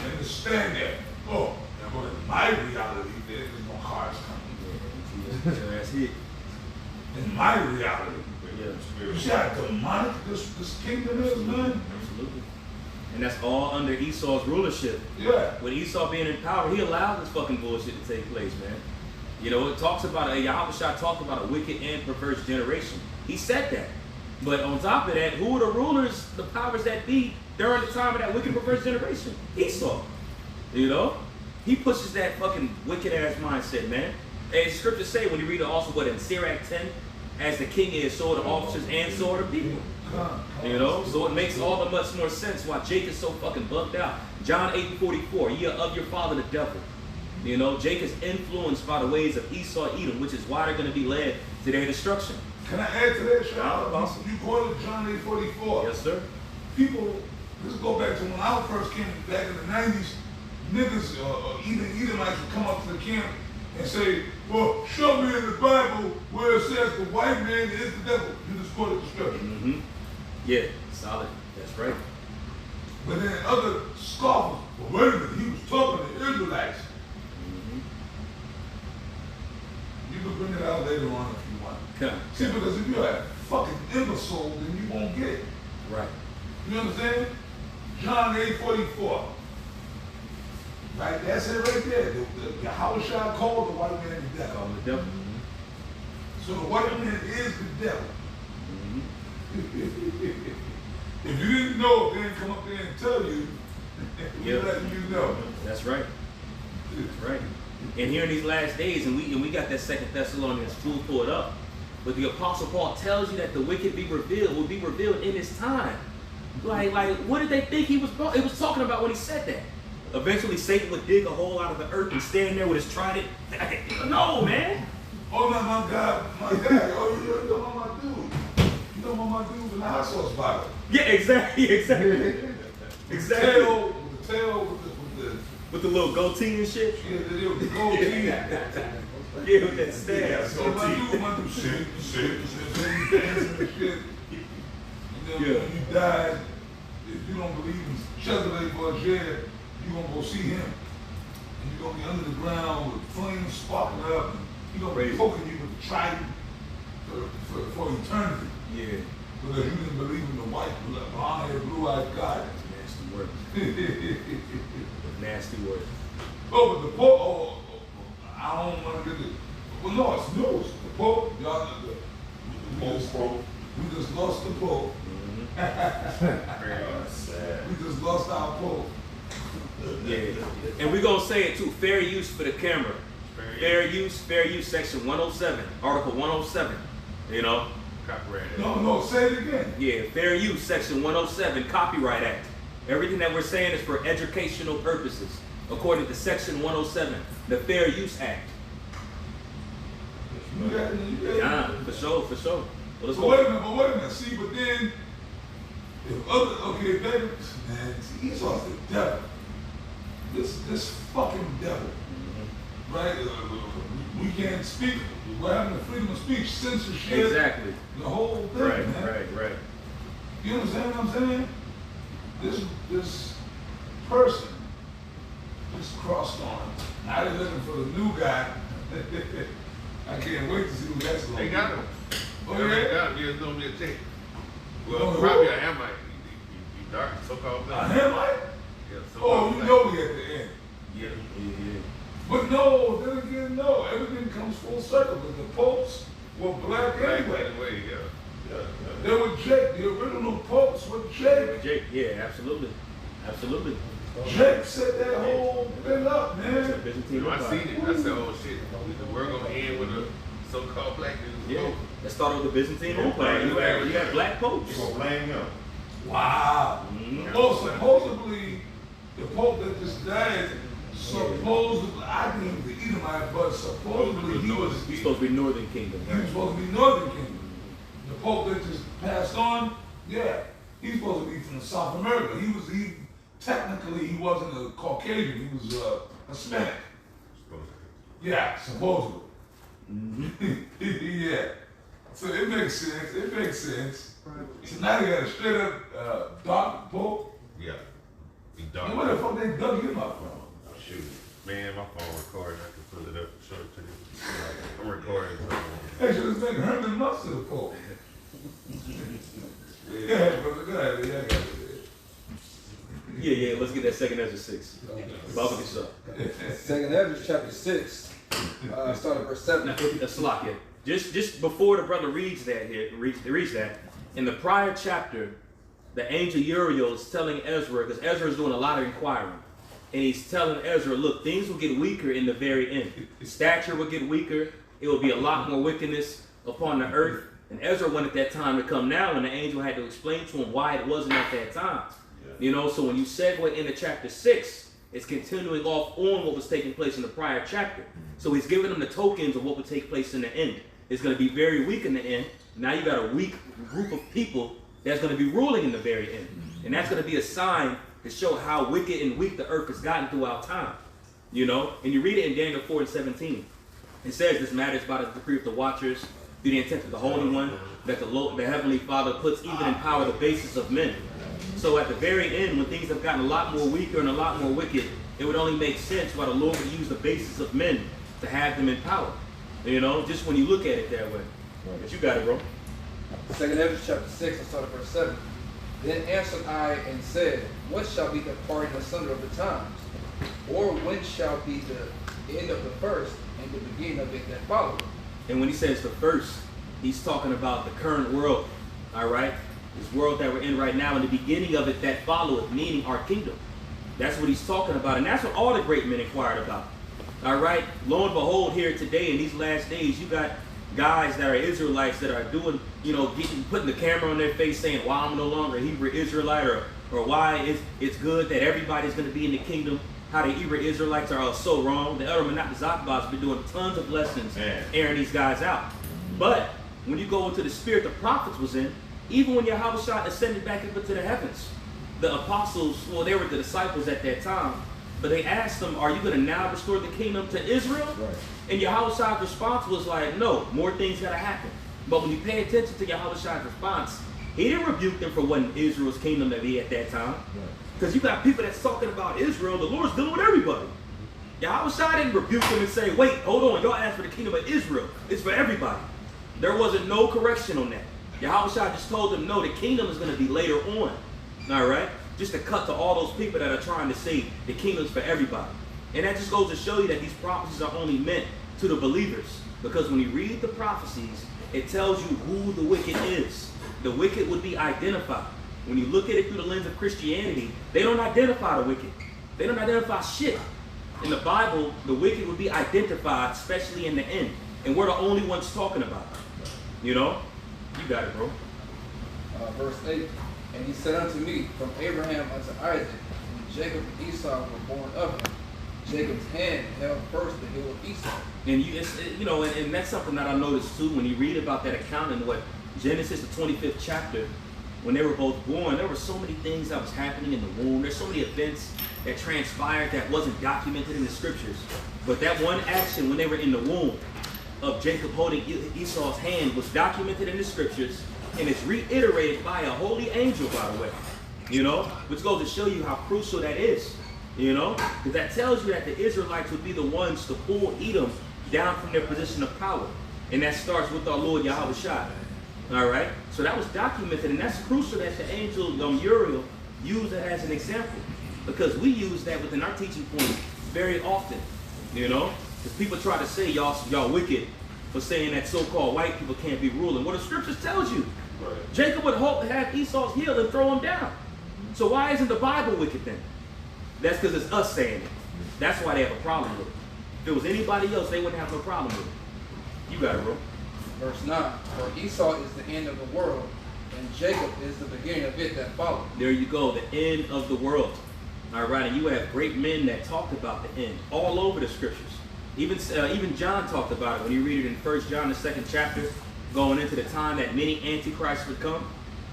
Speaker 3: and just stand there. Oh, now but in my reality, there's no cars coming.
Speaker 1: Yeah, that's it.
Speaker 3: In my reality.
Speaker 1: Yeah.
Speaker 3: You see how demonic this kingdom is, man?
Speaker 1: Absolutely. And that's all under Esau's rulership.
Speaker 3: Yeah.
Speaker 1: With Esau being in power, he allowed this fucking bullshit to take place, man. You know, it talks about, Yahushua talked about a wicked and perverse generation. He said that. But on top of that, who were the rulers, the powers that be, during the time of that wicked, perverse generation? Esau. You know? He pushes that fucking wicked ass mindset, man. And scriptures say, when you read it also, what, in Sirach 10, as the king is, so are the officers and so are the people. You know? So it makes all the much more sense why Jake is so fucking bugged out. John 8:44, ye are of your father the devil. You know, Jake is influenced by the ways of Esau, Edom, which is why they're going to be led to their destruction.
Speaker 3: Can I add to that, Sean?
Speaker 1: Awesome.
Speaker 3: You quoted John 8:44.
Speaker 1: Yes, sir.
Speaker 3: People, let's go back to when I first came back in the 90s, niggas or even Edomites would come up to the camp and say, well, show me in the Bible where it says the white man is the devil. You just quoted the scripture.
Speaker 1: Mm-hmm. Yeah, solid. That's right.
Speaker 3: But then other scoffers, well, wait a minute, he was talking to Israelites. You can bring it out later on if you want.
Speaker 1: Okay.
Speaker 3: See, because if you're a fucking imbecile, then you won't get it.
Speaker 1: Right.
Speaker 3: You understand? John 8:44. Right, that's it right there. The Yahushua called the white man the devil.
Speaker 1: Call him the devil.
Speaker 3: So the white man is the devil. If you didn't know, they didn't come up there and tell you, we're letting you know.
Speaker 1: That's right. That's right. And here in these last days, and we got that 2 Thessalonians 2 pulled up, but the Apostle Paul tells you that the wicked will be revealed in his time. Like, what did they think he was talking about when he said that? Eventually, Satan would dig a hole out of the earth and stand there with his trident. No, man.
Speaker 3: Oh, my God, my guy. Oh, you know my dude. You know my dude in the hot sauce bottle.
Speaker 1: Yeah, exactly.
Speaker 3: Exactly. With the tail,
Speaker 1: with the little goatee and shit.
Speaker 3: Yeah, the goatee.
Speaker 1: Yeah, with that staff.
Speaker 3: So my dude, shit, dancing and shit. And then when you died, if you don't believe in Chevrolet Bourget, you're going to go see him. And you're going to be under the ground with flames sparkling up. And he's going to be poking you with the trident. So for eternity.
Speaker 1: Yeah.
Speaker 3: Because you didn't believe in the white, blonde-haired, blue-eyed God.
Speaker 1: Nasty word. Nasty word.
Speaker 3: Oh, but the Pope, I don't want to get it. Well, no, it's news. The Pope, y'all, we just lost the Pope. We just lost our Pope.
Speaker 1: Yeah. And we're going to say it too. Fair use for the camera. Fair use, section 107, article 107. You know?
Speaker 2: Copyright.
Speaker 3: No, say it again.
Speaker 1: Yeah, fair use, section 107, Copyright Act. Everything that we're saying is for educational purposes, according to section 107, the Fair Use Act.
Speaker 3: You got it.
Speaker 1: Yeah, for sure. Well, let's
Speaker 3: But
Speaker 1: go.
Speaker 3: wait a minute. See, but then, if other, okay, baby, man, see, Esau's the devil. This fucking devil. Right? We can't speak. We're having the freedom of speech, censorship.
Speaker 1: Exactly.
Speaker 3: The whole thing, man.
Speaker 1: Right.
Speaker 3: You understand what I'm saying? This person just crossed on. Now they're looking for the new guy. I can't wait to see who that's going to be.
Speaker 2: They got him.
Speaker 3: Oh,
Speaker 2: They
Speaker 3: yeah?
Speaker 2: got him. There's gonna be a check. Well,
Speaker 3: Oh,
Speaker 2: probably
Speaker 3: who?
Speaker 2: a Hamite. He dark, so-called
Speaker 3: A
Speaker 2: black.
Speaker 3: Hamite?
Speaker 2: Yeah,
Speaker 3: Oh,
Speaker 2: so-called
Speaker 3: you
Speaker 2: black.
Speaker 3: know we at the end.
Speaker 2: Yeah.
Speaker 3: But no, then again, no. Everything comes full circle. Because the popes were black
Speaker 2: Black
Speaker 3: anyway.
Speaker 2: anyway, yeah.
Speaker 3: They were Jake. The original popes were Jake.
Speaker 1: Jake, yeah, absolutely.
Speaker 3: Jake set that whole thing up, man.
Speaker 1: Byzantine
Speaker 2: You know, I
Speaker 1: Empire.
Speaker 2: seen it. I said, oh shit, the world gonna end with a so-called black dude.
Speaker 1: Yeah, let's start with the Byzantine Empire. You had black popes.
Speaker 5: You gonna blame him?
Speaker 3: Wow.
Speaker 1: Mhm.
Speaker 3: Well, supposedly, the pope that just died, supposedly, I think he was the Edomite, but supposedly he was
Speaker 1: He's supposed to be Northern Kingdom.
Speaker 3: He was supposed to be Northern Kingdom. The Pope that just passed on, yeah, he's supposed to be from South America. Technically he wasn't a Caucasian, he was Hispanic. Yeah, supposedly. Yeah. So it makes sense. So now you got a straight up dark Pope.
Speaker 2: Yeah. He
Speaker 3: And
Speaker 2: dark.
Speaker 3: where the fuck they dug him up from?
Speaker 2: Shoot. Man, my phone recording. I can pull it up and show it to you. I'm recording.
Speaker 3: They should have been Herman Munster the Pope. Yeah, brother, go ahead. Yeah, I got it.
Speaker 1: Yeah, let's get that second Ezra 6. Bubba this up.
Speaker 6: Second Ezra chapter 6, start at verse 7.
Speaker 1: Now, Salakia, just before the brother reads that, in the prior chapter, the angel Uriel is telling Ezra, because Ezra is doing a lot of inquiring, and he's telling Ezra, look, things will get weaker in the very end. Stature will get weaker. It will be a lot more wickedness upon the earth. And Ezra wanted that time to come now, and the angel had to explain to him why it wasn't at that time. You know, so when you segue into chapter 6, it's continuing off on what was taking place in the prior chapter. So he's giving them the tokens of what would take place in the end. It's going to be very weak in the end. Now you got a weak group of people that's going to be ruling in the very end. And that's going to be a sign to show how wicked and weak the earth has gotten throughout time. You know, and you read it in Daniel 4:17. It says this matters by the decree of the watchers, through the intent of the Holy One, that the Heavenly Father puts even in power the basis of men. So at the very end, when things have gotten a lot more weaker and a lot more wicked, it would only make sense why the Lord would use the basis of men to have them in power. You know, just when you look at it that way. But you got it, bro.
Speaker 6: Second Ezra chapter 6, start at verse 7. Then answered I and said, what shall be the parting asunder of the times? Or when shall be the end of the first and the beginning of it that followeth?
Speaker 1: And when he says the first, he's talking about the current world, all right? This world that we're in right now, and the beginning of it that followeth, meaning our kingdom. That's what he's talking about, and that's what all the great men inquired about, all right? Lo and behold, here today in these last days, you got guys that are Israelites that are doing, you know, putting the camera on their face saying, why I'm no longer a Hebrew Israelite, or why it's good that everybody's going to be in the kingdom. How the Hebrew Israelites are all so wrong. The Elder Menach Zakbaz has been doing tons of lessons, airing these guys out. But when you go into the spirit the prophets was in, even when Yahushua ascended back up into the heavens, the apostles, well, they were the disciples at that time, but they asked them, are you going to now restore the kingdom to Israel? Right. And Yahushua's response was like, no, more things got to happen. But when you pay attention to Yahushua's response, he didn't rebuke them for what Israel's kingdom to be at that time. Because you got people that's talking about Israel, the Lord's dealing with everybody. Yahushua didn't rebuke them and say, wait, hold on, y'all asked for the kingdom of Israel. It's for everybody. There wasn't no correction on that. Yahushua just told them, no, the kingdom is going to be later on. All right? Just to cut to all those people that are trying to say the kingdom's for everybody. And that just goes to show you that these prophecies are only meant to the believers. Because when you read the prophecies, it tells you who the wicked is. The wicked would be identified. When you look at it through the lens of Christianity, they don't identify the wicked. They don't identify shit. In the Bible, the wicked would be identified, especially in the end. And we're the only ones talking about it. You know? You got it, bro.
Speaker 6: Verse 8, and he said unto me, from Abraham unto Isaac, when Jacob and Esau were born of him, Jacob's hand held first the heel of Esau.
Speaker 1: And and that's something that I noticed too when you read about that account in what Genesis, the 25th chapter, when they were both born, there were so many things that was happening in the womb. There's so many events that transpired that wasn't documented in the scriptures. But that one action when they were in the womb of Jacob holding Esau's hand was documented in the scriptures, and it's reiterated by a holy angel, by the way. You know, which goes to show you how crucial that is. You know, because that tells you that the Israelites would be the ones to pull Edom down from their position of power. And that starts with our Lord Yahushua. All right? So that was documented, and that's crucial that the angel Uriel used that as an example. Because we use that within our teaching points very often. You know? Because people try to say y'all wicked for saying that so-called white people can't be ruling. Well, the scriptures tells you.
Speaker 2: Right.
Speaker 1: Jacob would have Esau's heel and throw him down. So why isn't the Bible wicked then? That's because it's us saying it. That's why they have a problem with it. If it was anybody else, they wouldn't have no problem with it. You got it, bro.
Speaker 6: Verse 9, for Esau is the end of the world, and Jacob is the beginning of it that followed.
Speaker 1: There you go, the end of the world. All right, and you have great men that talked about the end all over the scriptures. Even John talked about it when you read it in 1 John, the 2nd chapter, going into the time that many antichrists would come.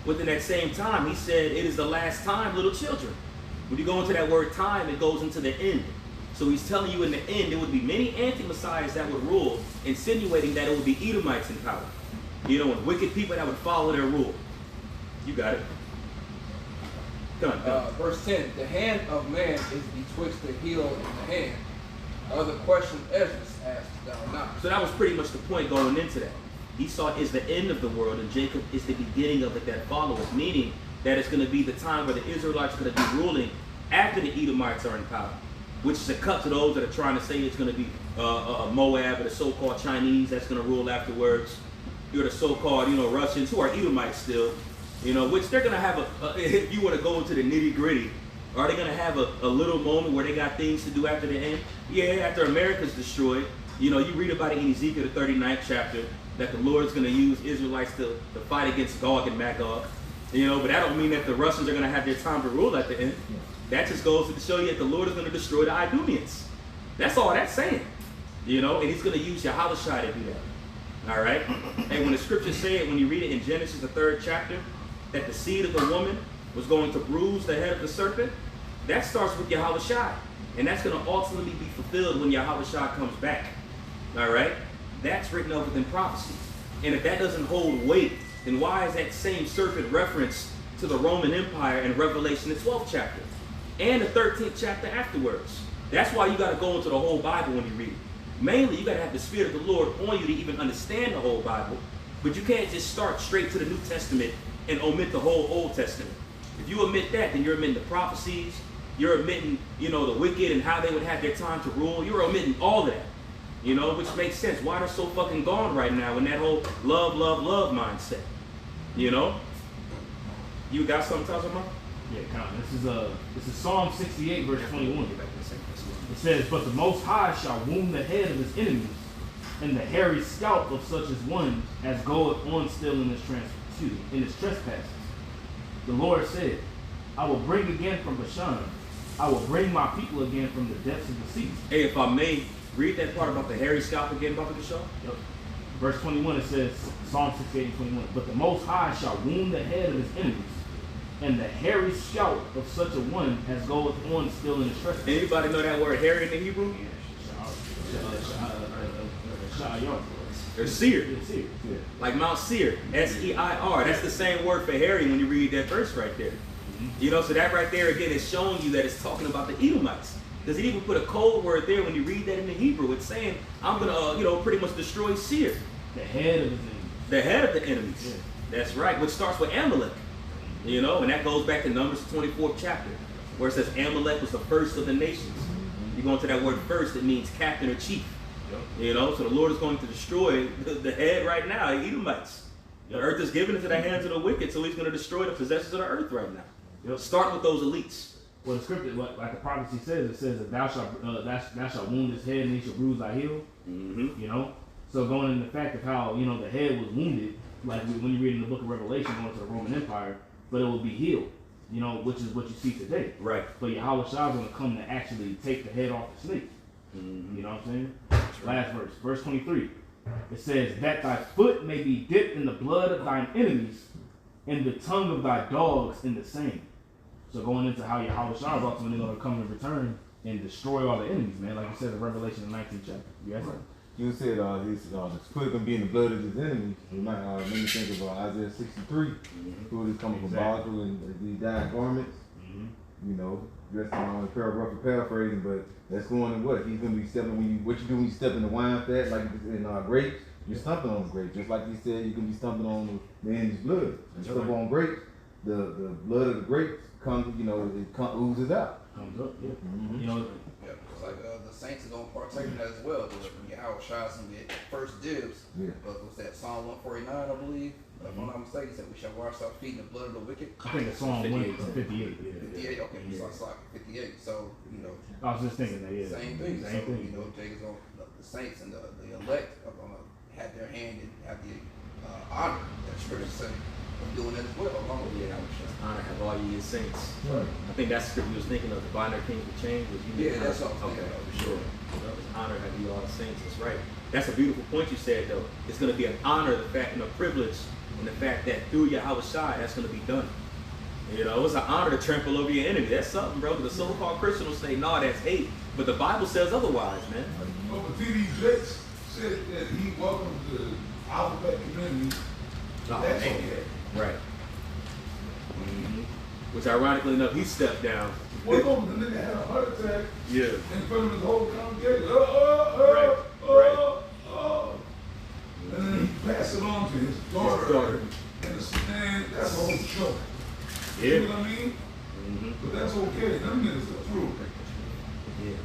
Speaker 1: Within that same time, he said, it is the last time, little children. When you go into that word time, it goes into the end. So he's telling you in the end, there would be many anti-messiahs that would rule, insinuating that it would be Edomites in power. You know, and wicked people that would follow their rule. You got it. Come on.
Speaker 6: Verse 10, the hand of man is betwixt the heel and the hand. Other question Esdras asked thou not.
Speaker 1: So that was pretty much the point going into that. Esau is the end of the world, and Jacob is the beginning of it that follows, meaning that it's going to be the time where the Israelites are going to be ruling after the Edomites are in power, which is a cut to those that are trying to say it's going to be Moab or the so-called Chinese that's going to rule afterwards. You're the so-called, Russians who are Edomites still, which they're going to have if you want to go into the nitty-gritty, are they going to have a little moment where they got things to do after the end? Yeah, after America's destroyed, you read about it in Ezekiel, the 39th chapter, that the Lord's going to use Israelites to fight against Gog and Magog. But that don't mean that the Russians are going to have their time to rule at the end. That just goes to show you that the Lord is going to destroy the Idumeans. That's all that's saying. And he's going to use Yahushua to do that. All right? And when the scriptures say it, when you read it in Genesis, the 3rd chapter, that the seed of the woman was going to bruise the head of the serpent, that starts with Yahushua. And that's going to ultimately be fulfilled when Yahushua comes back. All right? That's written up within prophecy. And if that doesn't hold weight, then why is that same serpent referenced to the Roman Empire in Revelation, the 12th chapter? And the 13th chapter afterwards. That's why you got to go into the whole Bible when you read it. Mainly, you got to have the Spirit of the Lord on you to even understand the whole Bible. But you can't just start straight to the New Testament and omit the whole Old Testament. If you omit that, then you're omitting the prophecies. You're omitting, the wicked and how they would have their time to rule. You're omitting all of that. Which makes sense. Why they're so fucking gone right now in that whole love, love, love mindset. You got something to talk about?
Speaker 5: Yeah, this is Psalm 68, verse 21. It says, but the Most High shall wound the head of his enemies, and the hairy scalp of such as one as goeth on still in his trespasses. The Lord said, I will bring again from Bashan, I will bring my people again from the depths of the sea.
Speaker 1: Hey, if I may, read that part about the hairy scalp again, Baba Kishon.
Speaker 5: Yep. Verse 21, it says, Psalm 68 and 21, but the Most High shall wound the head of his enemies, and the hairy scalp of such a one as goeth on still in his trespasses.
Speaker 1: Anybody know that word hairy in the Hebrew? Or seer.
Speaker 5: Yeah.
Speaker 1: Like Mount Seir, S-E-I-R. That's the same word for hairy when you read that verse right there. So that right there again is showing you that it's talking about the Edomites. Does it even put a code word there when you read that in the Hebrew? It's saying, I'm going to, pretty much destroy Seir.
Speaker 5: The head of his enemies.
Speaker 1: The head of the enemies. That's right, which starts with Amalek. You know, and that goes back to Numbers 24th chapter, where it says Amalek was the first of the nations. You go into that word first, it means captain or chief. You know, so the Lord is going to destroy the head right now, the Edomites. The earth is given into the hands of the wicked, so he's going to destroy the possessors of the earth right now. Start with those elites.
Speaker 5: Well, the scripture, like the prophecy says, it says that thou shalt wound his head and he shall bruise thy heel.
Speaker 1: Mm-hmm.
Speaker 5: You know, so going into the fact of how, you know, the head was wounded, like when you read in the book of Revelation, going to the Roman Empire, but it will be healed. You know, which is what you see today.
Speaker 1: Right.
Speaker 5: But Yahweh Shah is going to come to actually take the head off the snake.
Speaker 1: Mm-hmm.
Speaker 5: You know what I'm saying? Last verse, verse 23. It says, that thy foot may be dipped in the blood of thine enemies, and the tongue of thy dogs in the same. So going into how Yahweh Shah is ultimately going to come and return and destroy all the enemies, man. Like you said in Revelation, the 19th chapter. You asked
Speaker 4: You said his foot gonna be in the blood of his enemies. You might make me think of Isaiah 63. Who is coming from Basel and these dying garments. You know, that's rough paraphrasing, but that's going in what? He's gonna be stepping what you do when you step in the wine fat, like in grapes, you're stumping on the grapes. Just like he said, you can be stumping on the man's blood. And step on grapes, the blood of the grapes comes, you know, oozes out.
Speaker 5: Comes up, yeah.
Speaker 6: You know, it's like the saints are gonna partake in that as well. Because Yahweh Shah is gonna get first dibs. Was that Psalm 149, I believe? If I'm not mistaken, it said we shall wash our feet in the blood of the wicked.
Speaker 5: I think it's Psalm 58.
Speaker 6: 58, okay, it's like 58. So, you know,
Speaker 5: I was just thinking that, yeah.
Speaker 6: Same thing.
Speaker 5: Same
Speaker 6: So,
Speaker 5: thing.
Speaker 6: you know, the saints and the elect are gonna have their hand and have the honor, that scripture say, of doing that as well, along with Yahweh Shah.
Speaker 1: Honor have all ye his saints.
Speaker 4: Right.
Speaker 1: I think that's the script you was thinking of, the binder king of the chain.
Speaker 6: That's what I'm thinking of.
Speaker 1: Sure. Honor have you all the saints. That's right. That's a beautiful point you said, though. It's going to be an honor, the fact, and a privilege, and the fact that through Yahweh Shai, that's going to be done. You know, it's an honor to trample over your enemy. That's something, bro. The so-called Christian will say, no, that's hate. But the Bible says otherwise, man.
Speaker 3: But T.D. Jakes said that he welcomes the alphabet community. That's okay.
Speaker 1: Right. Which, ironically enough, he stepped down.
Speaker 3: One moment, the nigga had a heart attack
Speaker 1: Yeah.
Speaker 3: in front of his whole congregation. And then he passed it on to his daughter. And man, that's a whole joke.
Speaker 1: Yeah.
Speaker 3: You know what I mean? But that's okay. Them niggas are through.
Speaker 1: Yeah.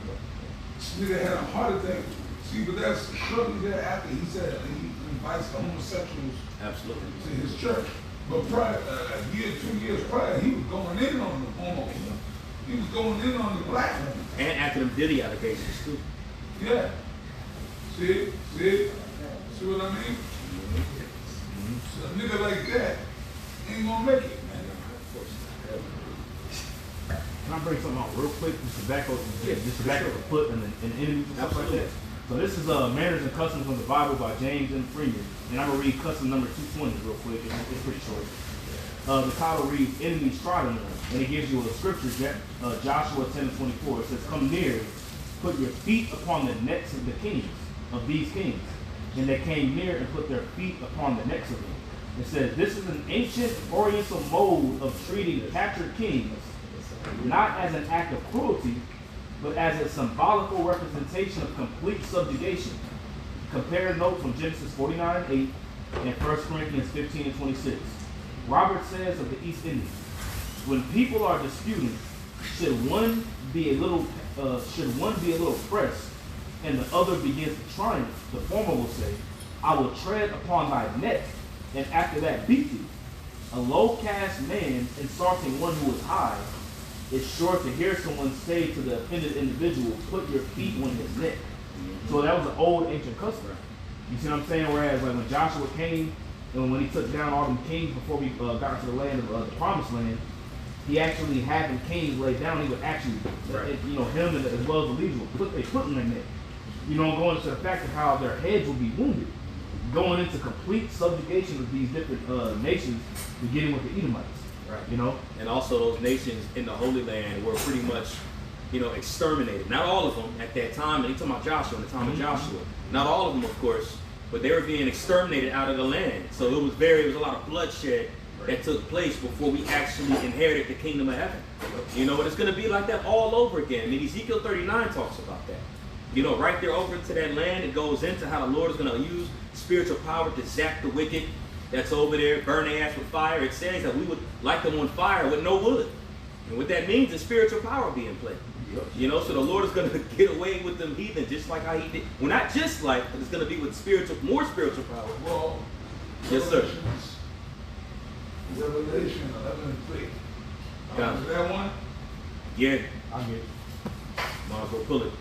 Speaker 3: This nigga had a heart attack. See, but that's shortly thereafter he said he invites the homosexuals
Speaker 1: Absolutely.
Speaker 3: to his church. But prior, a year, 2 years prior, he was going in on the homos. He was going in on the black women.
Speaker 1: And after them Diddy allegations, too.
Speaker 3: Yeah. See what I mean? So a nigga like that ain't gonna make it, man.
Speaker 5: Can I bring something out real quick? Just to back up the foot and enemies and stuff like that. So this is Manners and Customs of the Bible by James M. Freeman. And I'm going to read custom number 220 real quick. It's pretty short. The title reads, Enemies Trod on them. And it gives you a scripture, Joshua 10:24. It says, come near, put your feet upon the necks of the kings, of these kings. And they came near and put their feet upon the necks of them. It says, this is an ancient oriental mode of treating captured kings, not as an act of cruelty, but as a symbolical representation of complete subjugation. Compare notes from Genesis 49:8 and 1 Corinthians 15:26. Robert says of the East Indies, when people are disputing, should one be a little pressed, and the other begins to triumph, the former will say, I will tread upon thy neck, and after that beat thee. A low-caste man insulting one who is high is sure to hear someone say to the offended individual, put your feet on his neck. So that was an old ancient custom. You see what I'm saying? Whereas like when Joshua came, and when he took down all them kings before we got into the land of the promised land, he actually had them kings laid down. He would actually, him and as well as the leaders would put in their neck. Going into the fact of how their heads would be wounded. Going into complete subjugation of these different nations, beginning with the Edomites. Right.
Speaker 1: And also those nations in the Holy Land were pretty much, exterminated. Not all of them at that time. And he's talking about Joshua, in the time of Joshua. Not all of them, of course, but they were being exterminated out of the land. So it was a lot of bloodshed that took place before we actually inherited the kingdom of heaven. But it's going to be like that all over again. I mean, Ezekiel 39 talks about that. You know, right there over into that land, it goes into how the Lord is going to use spiritual power to zap the wicked that's over there, burn their ass with fire. It says that we would light them on fire with no wood. And what that means is spiritual power being played. You know, so the Lord is going to get away with them heathen just like how he did. Well, not just like, but it's going to be with more spiritual power.
Speaker 3: Well,
Speaker 1: Yes, sir.
Speaker 3: Revelation 11:3.
Speaker 1: Yeah.
Speaker 3: Is that one?
Speaker 1: Yeah,
Speaker 5: I get it.
Speaker 1: might as well pull it.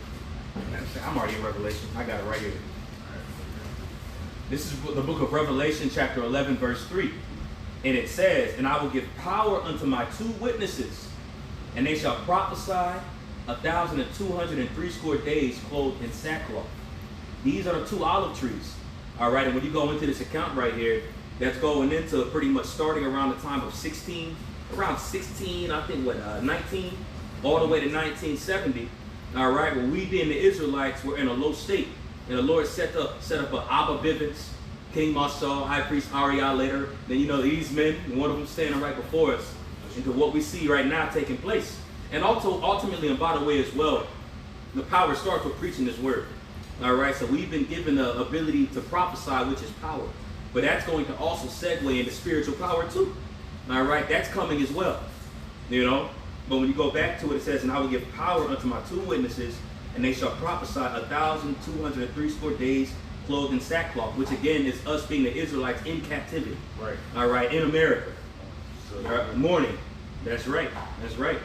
Speaker 1: I'm already in Revelation. I got it right here. This is the book of Revelation, chapter 11, verse 3. And it says, and I will give power unto my 2 witnesses, and they shall prophesy 1,260 days clothed in sackcloth. These are the 2 olive trees. All right, and when you go into this account right here, that's going into pretty much starting around the time of 19, I think, 19, all the way to 1970. All right, well, we being the Israelites were in a low state. And the Lord set up an Abba Bivens, King Marshall, High Priest Ariah later. Then, you know, these men, one of them standing right before us, into what we see right now taking place. And also, ultimately, and by the way as well, the power starts with preaching this word. All right, so we've been given the ability to prophesy, which is power. But that's going to also segue into spiritual power too. All right, that's coming as well. You know, but when you go back to it, it says, and I will give power unto my 2 witnesses, and they shall prophesy 1,260 days clothed in sackcloth, which again is us being the Israelites in captivity.
Speaker 2: Right.
Speaker 1: All right, in America. All right, mourning. That's right. That's right.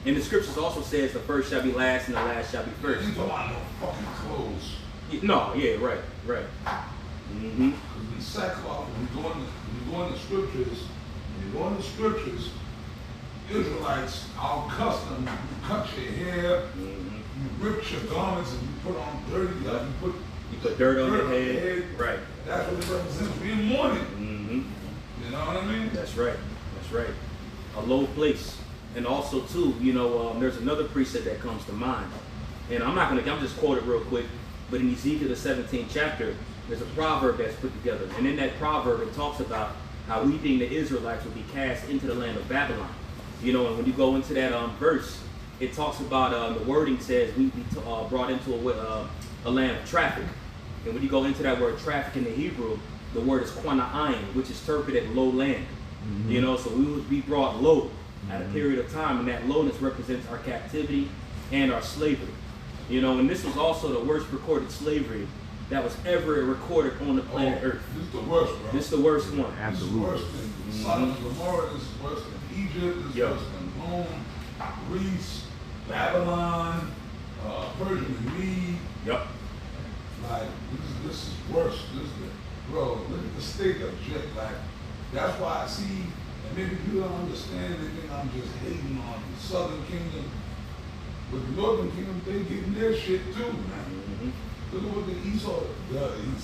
Speaker 1: And the scriptures also says the first shall be last and the last shall be first.
Speaker 3: You don't want no fucking clothes.
Speaker 1: No, yeah, right, right. Mm-hmm.
Speaker 3: Because in sackcloth, when you go in the scriptures, Israelites, our custom, you cut your hair, you rip your garments, and you put on dirty,
Speaker 1: You put dirt on your head. Right.
Speaker 3: That's what it represents, being mourning.
Speaker 1: Mm-hmm.
Speaker 3: You know what I mean?
Speaker 1: That's right. That's right. A low place. And also, too, you know, there's another precept that comes to mind. And I'm just quote it real quick. But in Ezekiel, the 17th chapter, there's a proverb that's put together. And in that proverb, it talks about how we being the Israelites will be cast into the land of Babylon. You know, and when you go into that verse, it talks about, the wording says we be brought into a land of traffic. And when you go into that word traffic in the Hebrew, the word is quana'ayin, which is interpreted low land. Mm-hmm. You know, so we would be brought low at a period of time, and that lowness represents our captivity and our slavery. You know, and this was also the worst recorded slavery that was ever recorded on the planet Earth.
Speaker 3: This is the worst, bro.
Speaker 1: This is the worst one.
Speaker 3: Absolutely. This is worse than Sodom and Gomorrah. This is worse than Egypt. This is worse than Rome, Greece, Babylon, Persia and Mede.
Speaker 1: Yep.
Speaker 3: Like, this is worse. Bro, look at the state of shit. Like, that's why I see, and maybe people don't understand, they think I'm just hating on the Southern Kingdom. But the Northern Kingdom, they getting their shit too, man. Mm-hmm. Look at what the Esau does.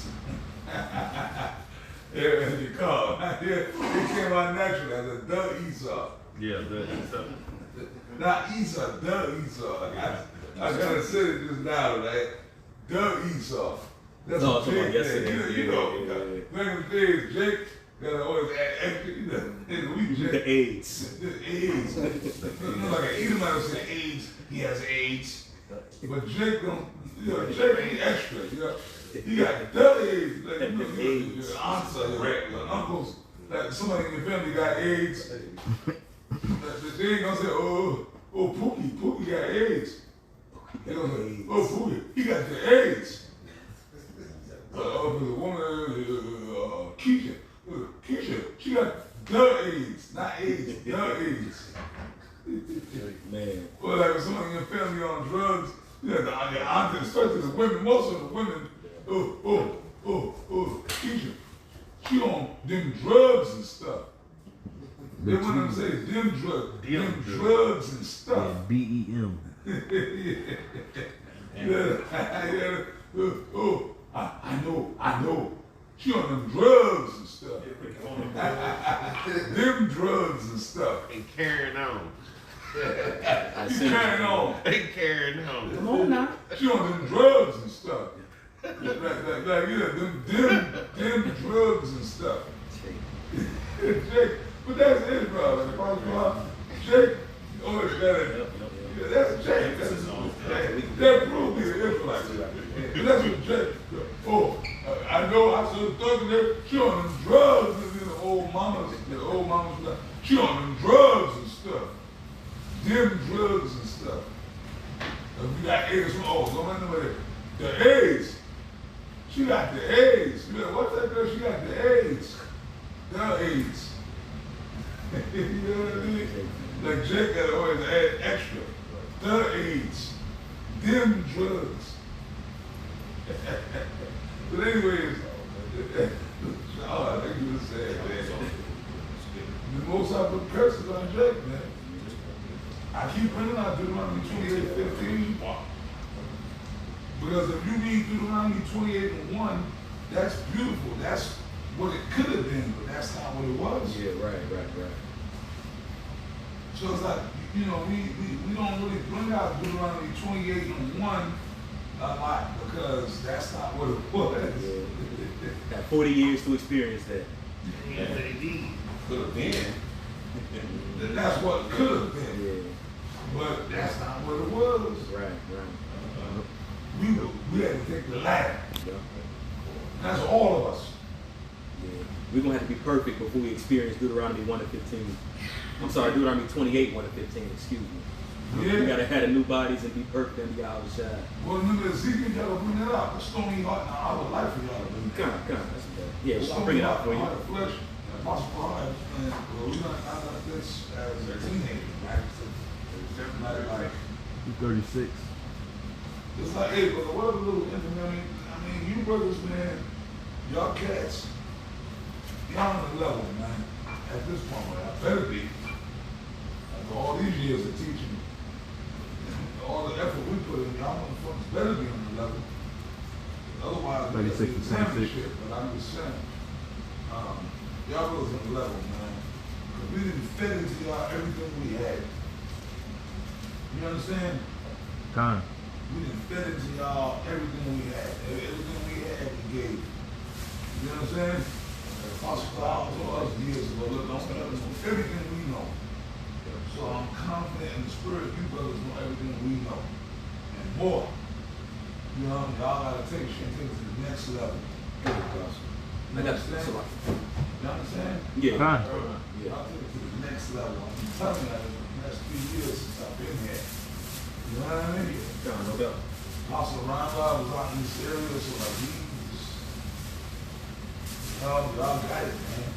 Speaker 3: Yeah, they call. It came out naturally as a the Esau.
Speaker 2: Yeah, the Esau.
Speaker 3: Not Esau, the Esau. I gotta say it just now, right? The Esau. That's
Speaker 1: No,
Speaker 3: what Jake
Speaker 1: yes,
Speaker 3: said.
Speaker 1: it is.
Speaker 3: You know,
Speaker 1: Yeah.
Speaker 3: back in the days, Jake, gotta always add extra, you know, in the week, Jake.
Speaker 1: The AIDS.
Speaker 3: The AIDS. You know, like an Edomite would say AIDS, he has AIDS. But Jake don't, you know, Jake ain't extra, you know. He got the AIDS. Like, you know, your aunts or your uncles, like somebody in your family got AIDS. They ain't gonna say, oh, Pookie got AIDS. They gonna say, oh, Pookie, he got the AIDS. The woman, Keisha, she got the AIDS, not AIDS, the AIDS.
Speaker 1: Man.
Speaker 3: Well, like if somebody in your family on drugs, you know, your aunt, especially the women, most of the women, Keisha, she on them drugs and stuff. They want to say them drugs and stuff.
Speaker 5: Yeah, BEM.
Speaker 3: I know. She on them drugs and stuff. Them drugs and stuff.
Speaker 2: And carrying on.
Speaker 3: She's carrying on.
Speaker 2: And carrying on.
Speaker 1: Come on now.
Speaker 3: She on them drugs and stuff. Like them drugs and stuff. Jake, but that's his problem. Jake always got it. Yeah, that's Jake. That proved me the Israelites. And that's what Jay, I know I saw the thug in there, she on them drugs, and then the old mamas, she on them drugs and stuff. Them drugs and stuff. If you got AIDS from, don't let nobody, the AIDS. She got the AIDS. You know, what's that girl? She got the AIDS. The AIDS. You know what I mean? Like Jake got to always add extra. The AIDS. Them drugs. But anyways, I think you were saying, man. The most I put curses on Jake, man. I keep bringing out Deuteronomy 28:15. Because if you read Deuteronomy 28:1, that's beautiful. That's what it could have been, but that's not what it was.
Speaker 1: Yeah, right.
Speaker 3: So it's like, you know, we don't really bring out Deuteronomy 28:1 a lot because that's not what it was.
Speaker 1: Got 40 years to experience that.
Speaker 3: Could have been. That's what could have been.
Speaker 1: Yeah.
Speaker 3: But that's not what it was.
Speaker 1: Right.
Speaker 3: We had to take the ladder.
Speaker 1: Yeah.
Speaker 3: That's all of us.
Speaker 1: Yeah. We're gonna have to be perfect before we experience Deuteronomy 1:15. I'm sorry, Deuteronomy 28:1-15. Excuse me.
Speaker 3: Yeah.
Speaker 1: We gotta have the new bodies and be perfect and be out of the shine.
Speaker 3: Well, remember Ezekiel, y'all bring that out. The stony heart and our life for y'all to bring that out.
Speaker 1: Come on. That's okay. Yeah, I'll bring it out for you.
Speaker 3: Heart of flesh, Apostle Paul, and we're not like this as a teenager, right? Like
Speaker 5: 36.
Speaker 3: it's like, hey, but whatever little information, I mean, you brothers, man, y'all cats, y'all on the level, man. At this point, man, I better be. After all these years of teaching, all the effort we put in, y'all motherfuckers better be on the level. Otherwise,
Speaker 5: 36 and 26.
Speaker 3: shit, but I'm just saying, y'all brothers on the level, man. Because we didn't fit into y'all everything we had. You understand?
Speaker 5: Time.
Speaker 3: We didn't fit into y'all everything we had. Everything we had, we gave. You know what I'm saying? The Apostle Paul told us years ago, look, don't let us know everything we know. So I'm confident in the spirit, you brothers know everything we know. And more. You know, y'all gotta take shit to the next level. You understand? You understand?
Speaker 1: Yeah.
Speaker 5: Time.
Speaker 3: Y'all take it to the next level. I'm telling you that in the last few years since I've been here. You know what I mean?
Speaker 1: No doubt.
Speaker 3: Apostle Rambla was out in this area, so like y'all got it, man.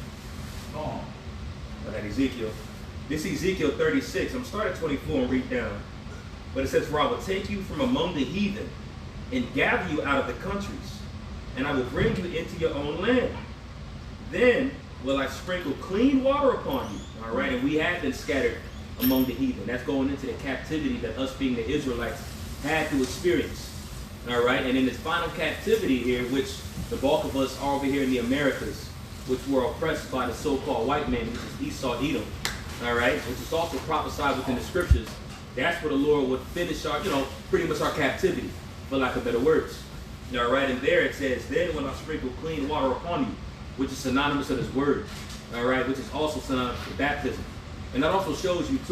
Speaker 3: Come on.
Speaker 1: I got Ezekiel. This is Ezekiel 36. I'm starting at 24 and read down. But it says, for I will take you from among the heathen and gather you out of the countries, and I will bring you into your own land. Then will I sprinkle clean water upon you. All right, and we have been scattered among the heathen. That's going into the captivity that us being the Israelites had to experience. All right, and in this final captivity here, which the bulk of us are over here in the Americas, which were oppressed by the so-called white man, which is Esau, Edom. All right, which is also prophesied within the scriptures. That's where the Lord would finish our, pretty much our captivity, for lack of better words. All right, and there it says, then when I sprinkle clean water upon you, which is synonymous with his word. All right, which is also synonymous with baptism. And that also shows you too